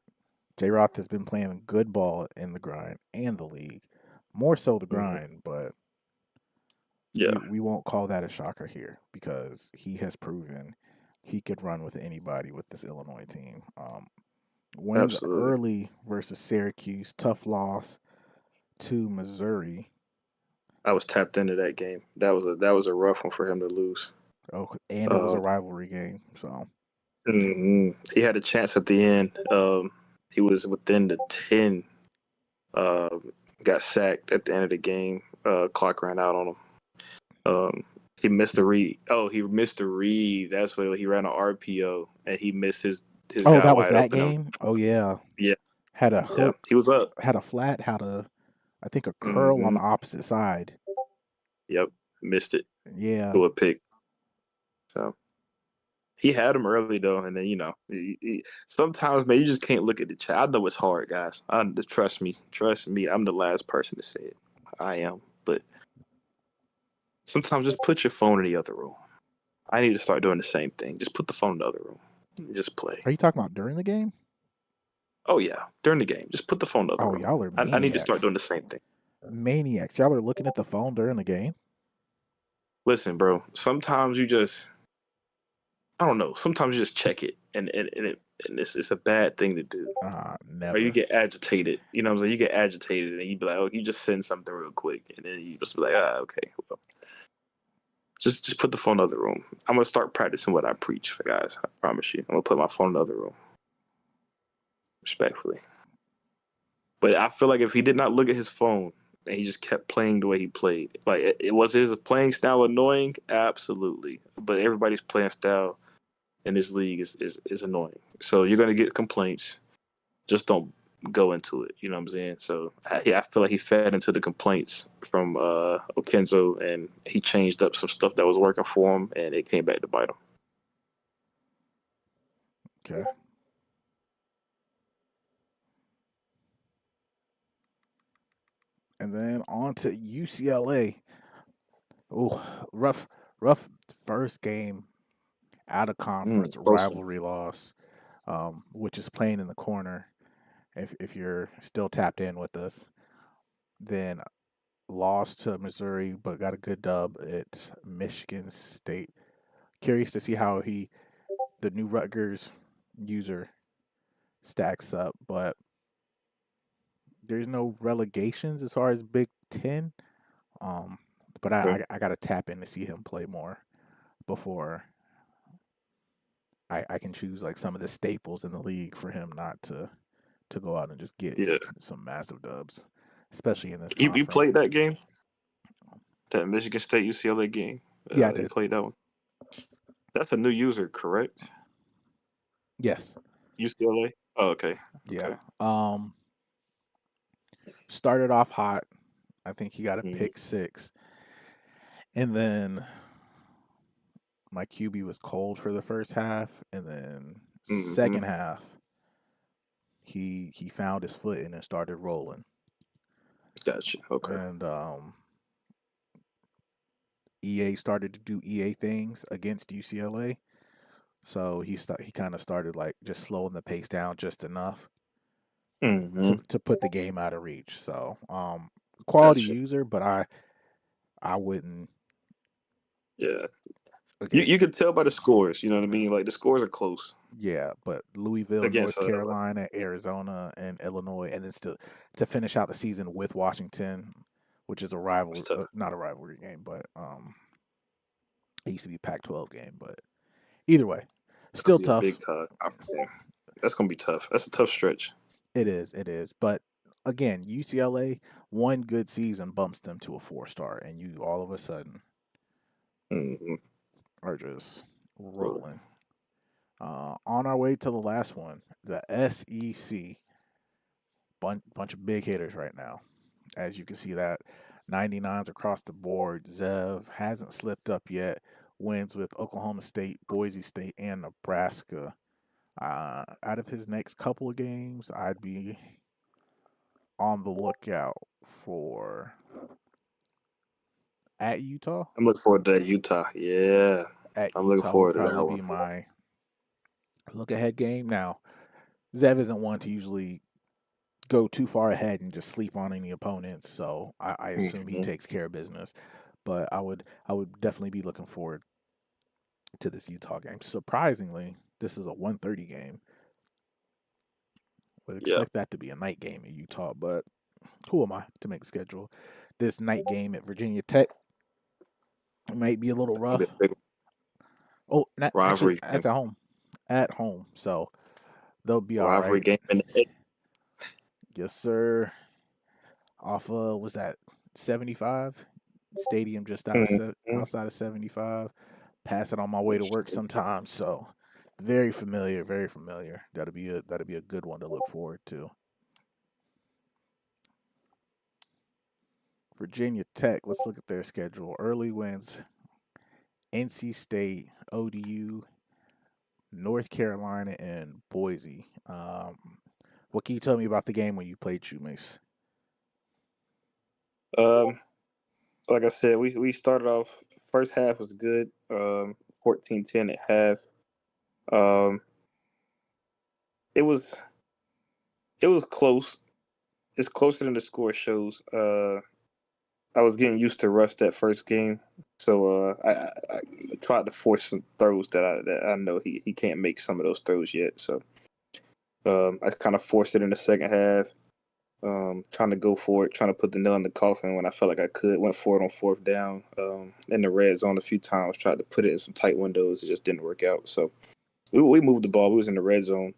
J Roth has been playing good ball in the grind and the league. More so the Mm-hmm. grind, but Yeah, we won't call that a shocker here because he has proven he could run with anybody with this Illinois team. Wins absolutely. early versus Syracuse, tough loss to Missouri. I was tapped into that game. That was a rough one for him to lose. Oh, and it was a Um, rivalry game. So He had a chance at the end. He was within the 10. Um, got sacked at the end of the game. Clock ran out on him. He missed the read. Oh, he missed the read. That's what he ran an RPO and he missed his oh, guy that was wide that open. game. Oh yeah, Yeah, had a yeah. hook, He was up. had a flat, had a, I think a curl on Hmm. the opposite side. Yep, missed it Yeah, to a pick. So he had him early though, and then sometimes man, you just can't look at the chat. I know it's hard, guys. Trust me. I'm the last person to say it. I am, but sometimes just put your phone in the other room. I need to start doing the same thing. Just put the phone in the other room. Just play. are you talking about during the game? Oh yeah, during the game, just put the phone in the other Oh, room. y'all are I need to start maniacs. doing the same thing. Maniacs. Y'all are looking at the phone during the game? Listen, bro. Sometimes you just, I don't know. Sometimes you just check it, and it's a bad thing to do. Or you Never. get agitated. You know what I'm saying? You get agitated, and you be like, oh, you just send something real quick, and then you just be like, okay, well, just put the phone in the other room. I'm gonna start practicing what I preach, for guys. I promise you. I'm gonna put my phone in the other room, respectfully. But I feel like if he did not look at his phone and he just kept playing the way he played, like it was his playing style annoying, absolutely. But everybody's playing style in this league is annoying. So you're gonna get complaints. Just don't go into it. You know what I'm saying? So I feel like he fed into the complaints from Okenzo, and he changed up some stuff that was working for him, and it came back to bite him. Okay. And then on to UCLA. Oh, rough first game out of conference Close one. rivalry loss, which is playing in the corner. If you're still tapped in with us, then lost to Missouri, but got a good dub at Michigan State. Curious to see how the new Rutgers user, stacks up, but there's no relegations as far as Big Ten. Um, but Okay. I got to tap in to see him play more before I can choose like some of the staples in the league for him not to go out and just get Yeah. some massive dubs, especially in this You conference. played that game? That Michigan State UCLA game. Yeah, I You did. played that one. That's a new user, correct? Yes. UCLA. Oh, okay. Yeah. Okay. Started off hot. I think he got a Mm-hmm. pick six, and then my QB was cold for the first half, and then Mm-hmm. second half he found his foot and then started rolling. Gotcha. Okay. And EA started to do EA things against UCLA, so he kind of started like just slowing the pace down just enough Mm-hmm. to put the game out of reach. So quality Gotcha. user, but I wouldn't Yeah. You again. you could tell by the scores. You know what I mean? Like the scores are close Yeah, but Louisville, against North Carolina, Arizona, and Illinois, and then still to finish out the season with Washington, which is a it's rival, tough. not a rivalry game, but it used to be Pac-12 game. But either way, It's gonna still be a big tough. game. That's gonna be tough. That's a tough stretch. It is. But again, UCLA, one good season bumps them to a 4-star, and you all of a sudden Mm-hmm. are just Really. rolling. On our way to the last one, the SEC. Bunch of big hitters right now. As you can see that 99s across the board. Zev hasn't slipped up yet. Wins with Oklahoma State, Boise State, and Nebraska. Out of his next couple of games, I'd be on the lookout for at Utah. I'm looking forward to that Utah. Yeah. At I'm looking Utah would forward to that probably be one. my look ahead game. Now, Zev isn't one to usually go too far ahead and just sleep on any opponents, so I assume he Mm-hmm. takes care of business. But I would definitely be looking forward to this Utah game. Surprisingly, this is a 1:30 game. Would Yeah. expect that to be a night game in Utah, but who am I to make the schedule? This night game at Virginia Tech might be a little Gonna be a rough. big Oh, not actually, rivalry game. that's at home. At home, so they'll be all Rivalry right. game in the Yes, sir. Off of was that 75 stadium just mm-hmm. outside of 75. Pass it on my way to work sometimes, so very familiar, very familiar. That'll be a good one to look forward to. Virginia Tech, let's look at their schedule. Early wins: NC State, ODU, North Carolina, and Boise. What can you tell me about the game when you played Shoemace? Um, like I said, we started off first half was good. 14-10 at half. Um, it was it was close. It's closer than the score shows. I was getting used to Russ that first game, so I tried to force some throws that I know he can't make some of those throws yet. So I kind of forced it in the second half. Trying to go for it, trying to put the nail in the coffin when I felt like I could. Went for it on fourth down in the red zone a few times. Tried to put it in some tight windows. It just didn't work out. So we moved the ball. We was in the red zone.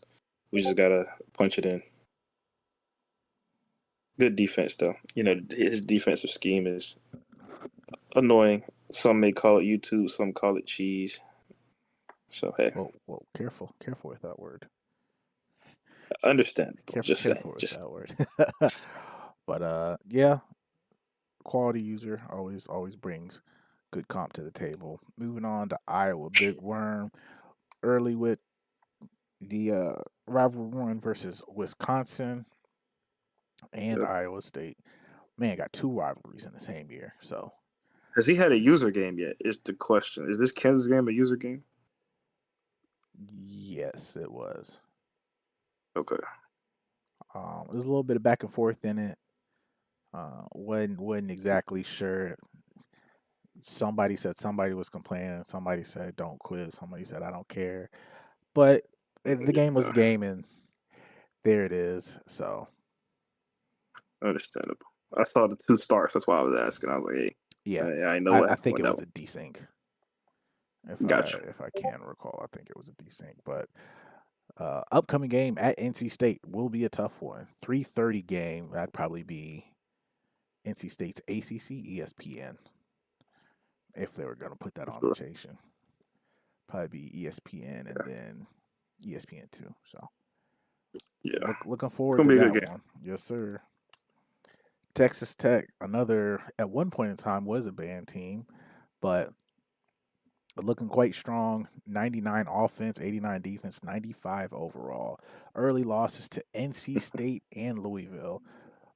We just gotta punch it in. Good defense though. You know his defensive scheme is annoying. Some may call it YouTube. Some call it cheese. So hey, Whoa, careful with that word. understandable. Just saying. Careful with Just that word. But yeah, quality user always brings good comp to the table. Moving on to Iowa, Big Worm early with the rivalry one versus Wisconsin and yep. Iowa State. Man, got two rivalries in the same year. So Has he had a user game yet? Is the question. Is this Kansas game a user game? yes, it was. Okay. There's a little bit of back and forth in it. Wasn't exactly sure. Somebody said somebody was complaining. Somebody said don't quiz. Somebody said I don't care. But the game was Yeah, game, and there it is. So understandable. I saw the two stars. That's why I was asking. I was like, yeah, hey, I know what I happened think with it that was one. a desync. Gotcha. If I can recall, I think it was a desync. But upcoming game at NC State will be a tough one. 3:30 game. That'd probably be NC State's ACC ESPN. if they were going to put that For on the sure. station. Probably be ESPN and then ESPN2. So Yeah. looking It's forward gonna to be a good that game. one. Yes, sir. Texas Tech, another at one point in time was a band team, but looking quite strong. 99 offense, 89 defense, 95 overall. Early losses to NC State and Louisville,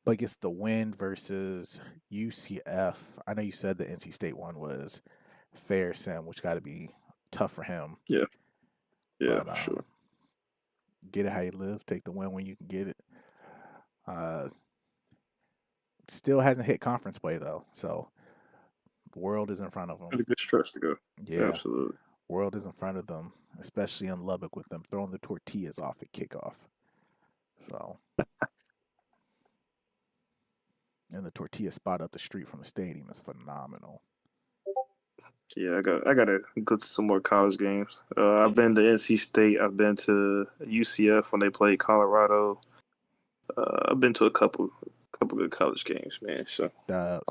but gets the win versus UCF. I know you said the NC State one was fair sim, which got to be tough for him. Yeah. Yeah, But for sure. get it how you live. Take the win when you can get it. Uh, still hasn't hit conference play though, so the world is in front of him. Got a good stretch to go. Yeah, Absolutely. world is in front of them, especially in Lubbock with them throwing the tortillas off at kickoff. So, and the tortilla spot up the street from the stadium is phenomenal. Yeah, I gotta go to some more college games. I've been to NC State. I've been to UCF when they played Colorado. I've been to a couple good college games, man. So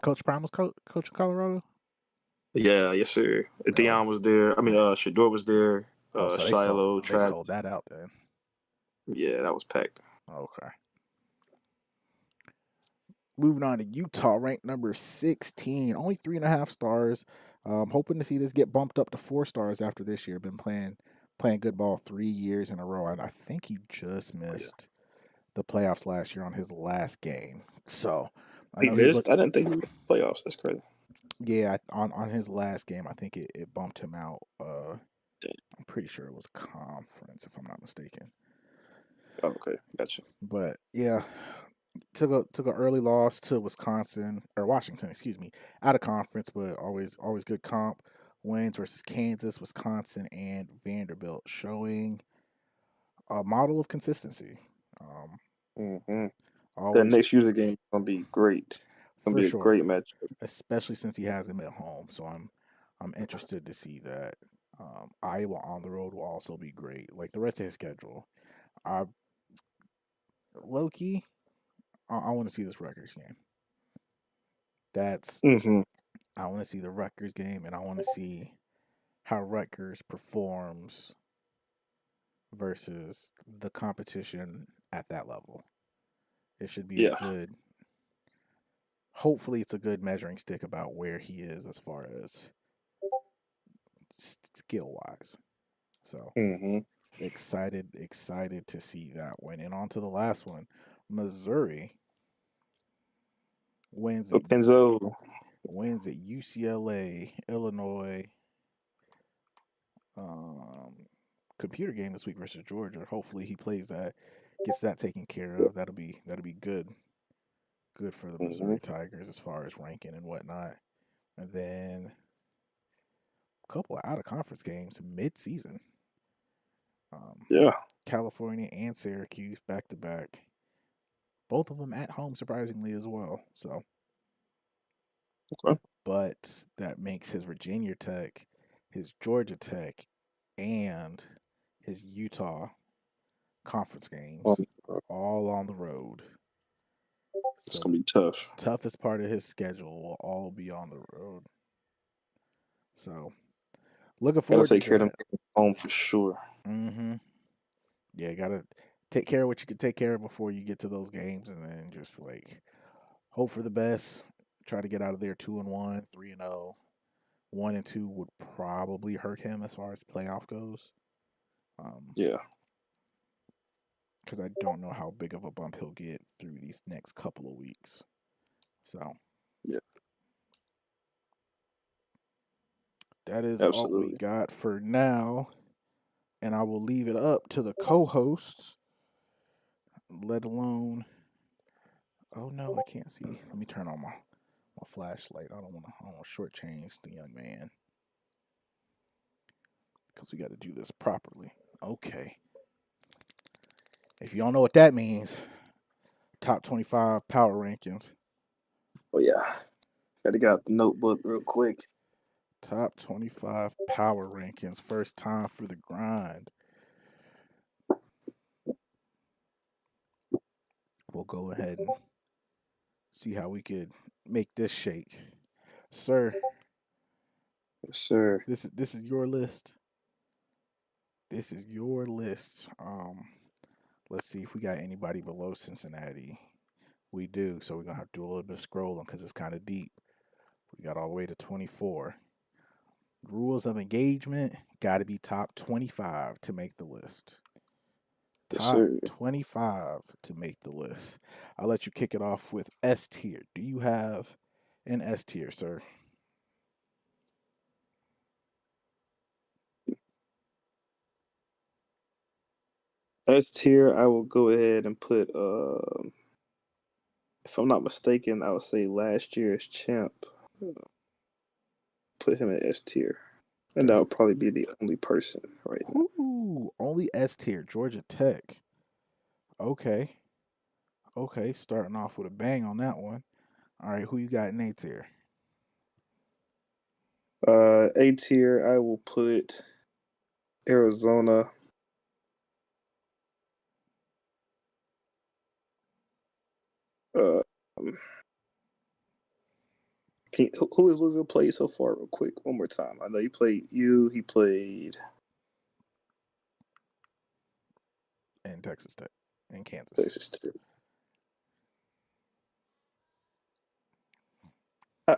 Coach Prime was coach in Colorado. yeah, yes sir. Oh, Dion was there. I mean, Shador was there. so Shiloh, they Travis. sold that out then. Yeah, that was packed. Okay. Moving on to Utah, ranked number 16, only 3.5 stars. Hoping to see this get bumped up to 4 stars after this year. Been playing good ball 3 years in a row, and I think he just Oh, yeah. missed the playoffs last year on his last game. So I He know he's look. missed. I didn't think he was in the playoffs. That's crazy. Yeah, on his last game, I think it bumped him out. Damn. I'm pretty sure it was conference, if I'm not mistaken. Oh, okay, gotcha. But yeah, took a early loss to Wisconsin or Washington, excuse me, out of conference, but always good comp wins versus Kansas, Wisconsin, and Vanderbilt, showing a model of consistency. Um, Hmm. That always next user game is gonna be great. It's gonna for be a sure, great match. especially since he has him at home. So I'm interested to see that. Iowa on the road will also be great. Like the rest of his schedule, I low key, I want to see this Rutgers game. That's Hmm. I want to see the Rutgers game, and I want to see how Rutgers performs versus the competition at that level. It should be a Yeah. good. Hopefully, it's a good measuring stick about where he is as far as skill wise. So Hmm. excited to see that one. And on to the last one, Missouri wins So at Penzo. UCLA, Illinois. Um, computer game this week versus Georgia. Hopefully he plays that, gets that taken care of. That'll be good for the Hmm. Missouri Tigers as far as ranking and whatnot. And then a couple of out of conference games mid season. Um, Yeah. California and Syracuse back to back. Both of them at home, surprisingly as well. So, Okay. but that makes his Virginia Tech, his Georgia Tech, and his Utah conference games Um, all on the road. it's So gonna the be tough. toughest part of his schedule will all be on the road. So looking Gotta forward to take care of them that. home for sure. Mm-hmm. Yeah, gotta take care of what you can take care of before you get to those games, and then just like hope for the best. Try to get out of there 2-1, 3-0. 1-2 would probably hurt him as far as playoff goes. Yeah. Because I don't know how big of a bump he'll get through these next couple of weeks. So Yeah. that is all we Absolutely. got for now. And I will leave it up to the co hosts, let alone. Oh no, I can't see. Let me turn on my flashlight. I don't want to shortchange the young man because we got to do this properly. Okay. If you don't know what that means, top 25 power rankings. Oh yeah. Gotta get out the notebook real quick. Top 25 power rankings. First time for the grind. We'll go ahead and see how we could make this shake. Sir, Yes, sir. This is your list. This is your list. Let's see if we got anybody below Cincinnati. We do, so we're gonna have to do a little bit of scrolling because it's kind of deep. We got all the way to 24. Rules of engagement got to be top 25 to make the list. Yes, Top sir. 25 to make the list. I'll let you kick it off with S tier. Do you have an S tier, sir? S tier, I will go ahead and put. If I'm not mistaken, I would say last year's champ. Put him in S tier, and that Okay. would probably be the only person right now. Ooh, only S tier. Georgia Tech. Okay. Okay. Starting off with a bang on that one. All right. Who you got in A tier? A tier, I will put Arizona. Uh, um, who has Louisville played so far, real quick? One more time. I know he played you. He played And Texas Tech. And Texas Kansas. Tech.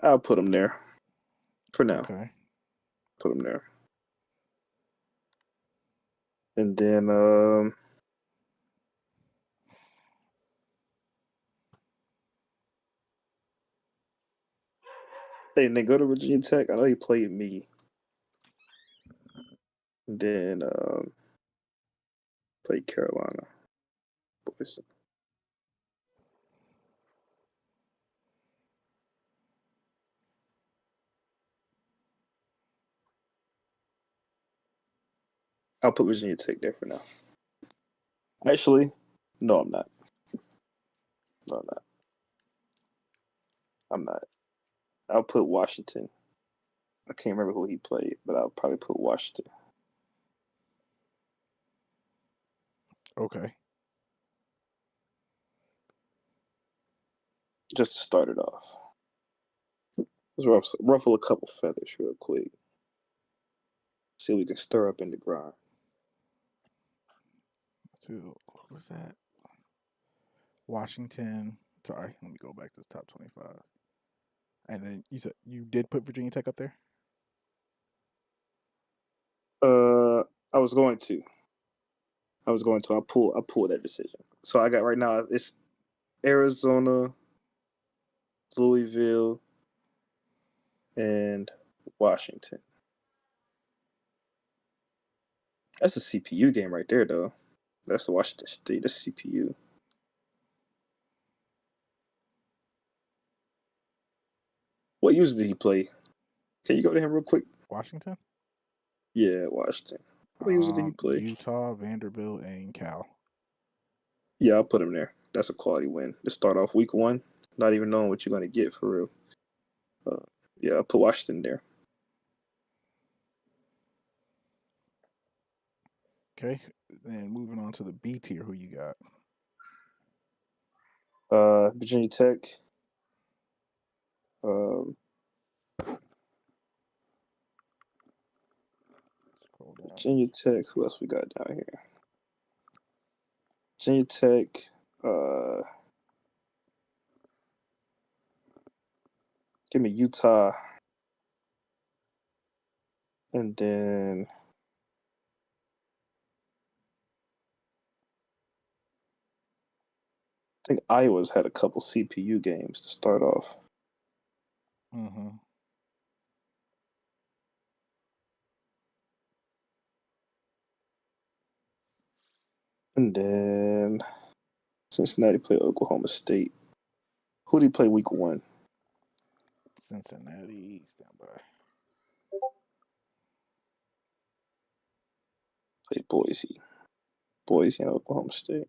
I'll put him there for now. Okay. Put him there, and then hey, and then go to Virginia Tech. I know he played me. And then played Carolina. Boys. I'll put Virginia Tech there for now. Actually, no, I'm not. No, I'm not. I'm not. I'll put Washington. I can't remember who he played, but I'll probably put Washington Okay. just to start it off. Let's ruffle a couple feathers real quick. See what we can stir up in the grind. What's that? Washington. Sorry, let me go back to the top 25. And then you said you did put Virginia Tech up there? I was going to. I pull that decision. So I got right now. It's Arizona, Louisville, and Washington. That's a CPU game right there, though. That's the Washington State. That's CPU. What user did he play? Can you go to him real quick? Washington? Yeah, Washington. What user did he play? Utah, Vanderbilt, and Cal. Yeah, I'll put him there. That's a quality win. To start off week one, not even knowing what you're going to get for real. Uh, yeah, I'll put Washington there. Okay. Then moving on to the B tier, who you got? Virginia Tech. Um, Scroll down. Virginia Tech. Who else we got down here? Virginia Tech. Uh, Give me Utah, and then I think Iowa's had a couple CPU games to start off. Mm-hmm. And then Cincinnati played Oklahoma State. Who did he play week one? Cincinnati, stand by. Played Boise. Boise and Oklahoma State.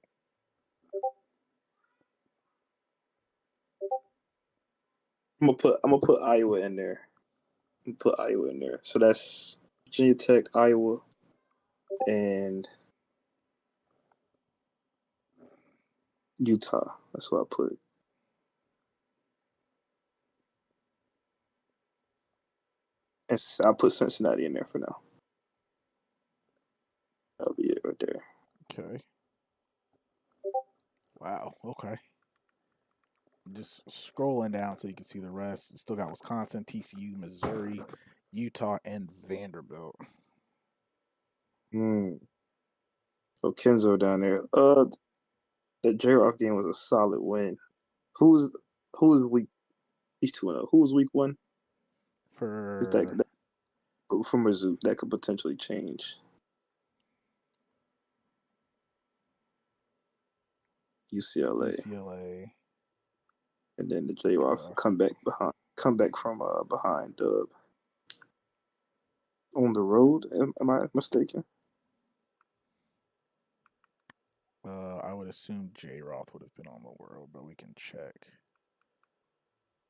I'm gonna put Iowa in there. Put Iowa in there. So that's Virginia Tech, Iowa, and Utah. That's what I put. I'll put Cincinnati in there for now. That'll be it right there. Okay. Wow. Okay. Just scrolling down so you can see the rest. Still got Wisconsin, TCU, Missouri, Utah, and Vanderbilt. So Kenzo down there. The J-Rock game was a solid win. Who was week? He's 2-0. Who was week 1? Is that from Mizzou? That could potentially change. UCLA. And then the J-Rock come back from behind Dub. On the road, am I mistaken? I would assume J. Roth would have been on the road, but we can check.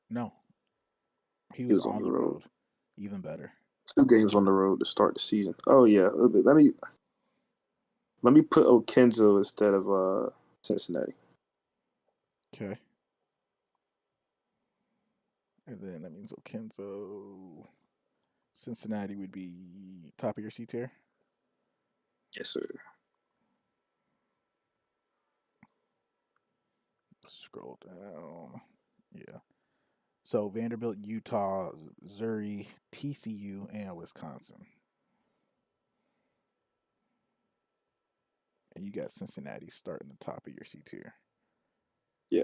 No, he was on the road. Even better. 2 games on the road to start the season. Oh yeah, let me put Okenzo instead of Cincinnati. Okay. And then that means Okenzo. Cincinnati would be top of your C tier? Yes, sir. Scroll down. Yeah. So Vanderbilt, Utah, Missouri, TCU, and Wisconsin. And you got Cincinnati starting the top of your C tier. Yeah.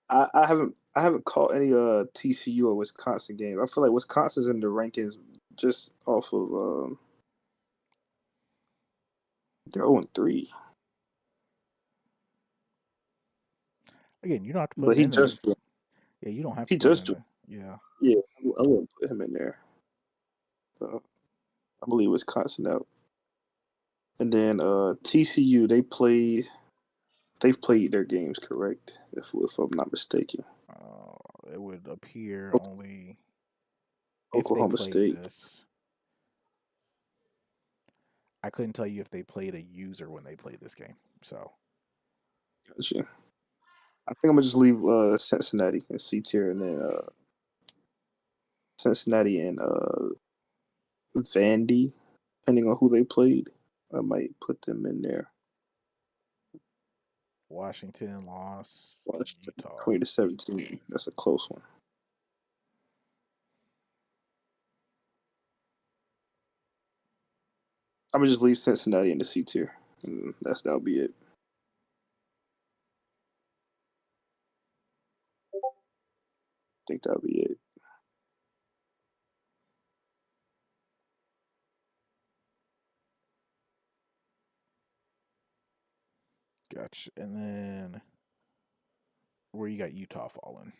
I haven't caught any TCU or Wisconsin game. I feel like Wisconsin's in the rankings just off of they're 0-3. Again, you don't have to put But him in there. Yeah, you don't have to put him in there. Yeah. Yeah, I wouldn't put him in there. I believe Wisconsin out. And then TCU, they've played their games, correct? If I'm not mistaken. It would appear only Oklahoma State. This. I couldn't tell you if they played a user when they played this game. So. Gotcha. I think I'm gonna just leave Cincinnati in C tier, and then Cincinnati and Vandy, depending on who they played. I might put them in there. Washington lost. Utah 20-17. That's a close one. I'm gonna just leave Cincinnati in the C tier, and that'll be it. I think that'll be it. Gotcha. And then where you got Utah falling?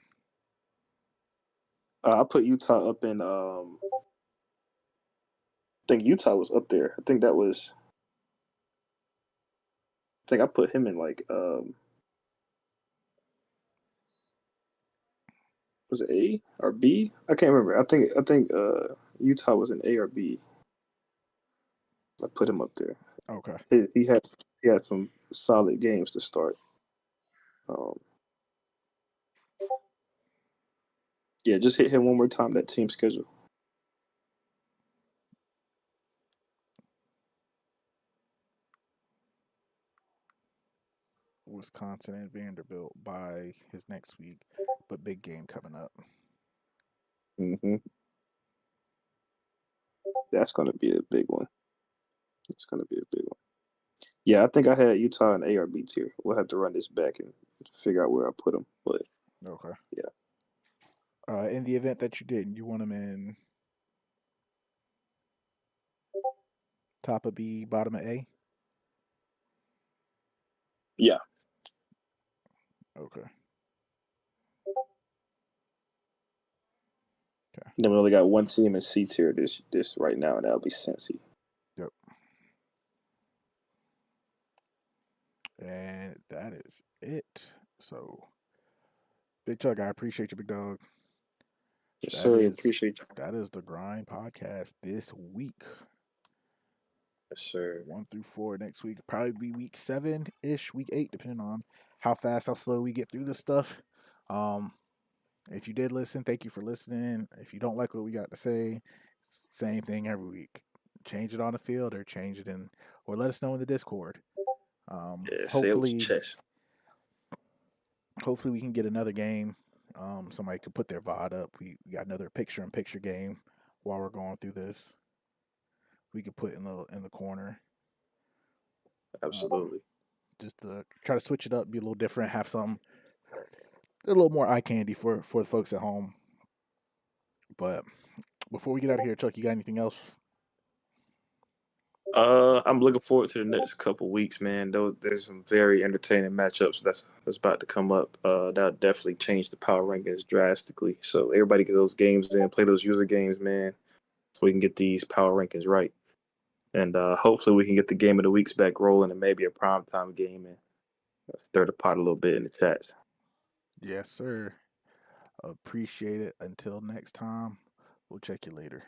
I put Utah up in. I think Utah was up there. I think I put him in like was it A or B? I can't remember. I think Utah was an A or B. I put him up there. Okay. He had some solid games to start. Yeah, just hit him one more time, that team schedule. Wisconsin and Vanderbilt by his next week, but big game coming up. That's going to be a big one. It's going to be a big one. Yeah, I think I had Utah in A or B tier. We'll have to run this back and figure out where I put them. But okay, yeah. In the event that you didn't, you want them in top of B, bottom of A. Yeah. Okay. Then we only got one team in C tier this right now, and that'll be Cincy. Yep. And that is it. So, Big Chuck, I appreciate you, big dog. Yes, sir. Appreciate you. That is the Grind Podcast this week. Yes, sir. 1 through 4 next week. Probably be week 7-ish, week 8, depending on how fast, how slow we get through this stuff. Um, if you did listen, thank you for listening. If you don't like what we got to say, same thing every week. Change it on the field or change it in, or let us know in the Discord. Yeah, say it with Hopefully, your chest. hopefully we can get another game. Somebody could put their VOD up. We got another picture-in-picture game while we're going through this. We could put in the corner. Um, Absolutely. just to try to switch it up, be a little different, have some a little more eye candy for the folks at home. But before we get out of here, Chuck, you got anything else? I'm looking forward to the next couple weeks, man. Though there's some very entertaining matchups that's about to come up. That'll definitely change the power rankings drastically. So everybody get those games in, play those user games, man, so we can get these power rankings right. And hopefully we can get the game of the weeks back rolling and maybe a primetime game and stir the pot a little bit in the chat. Yes, sir. Appreciate it. Until next time, we'll check you later.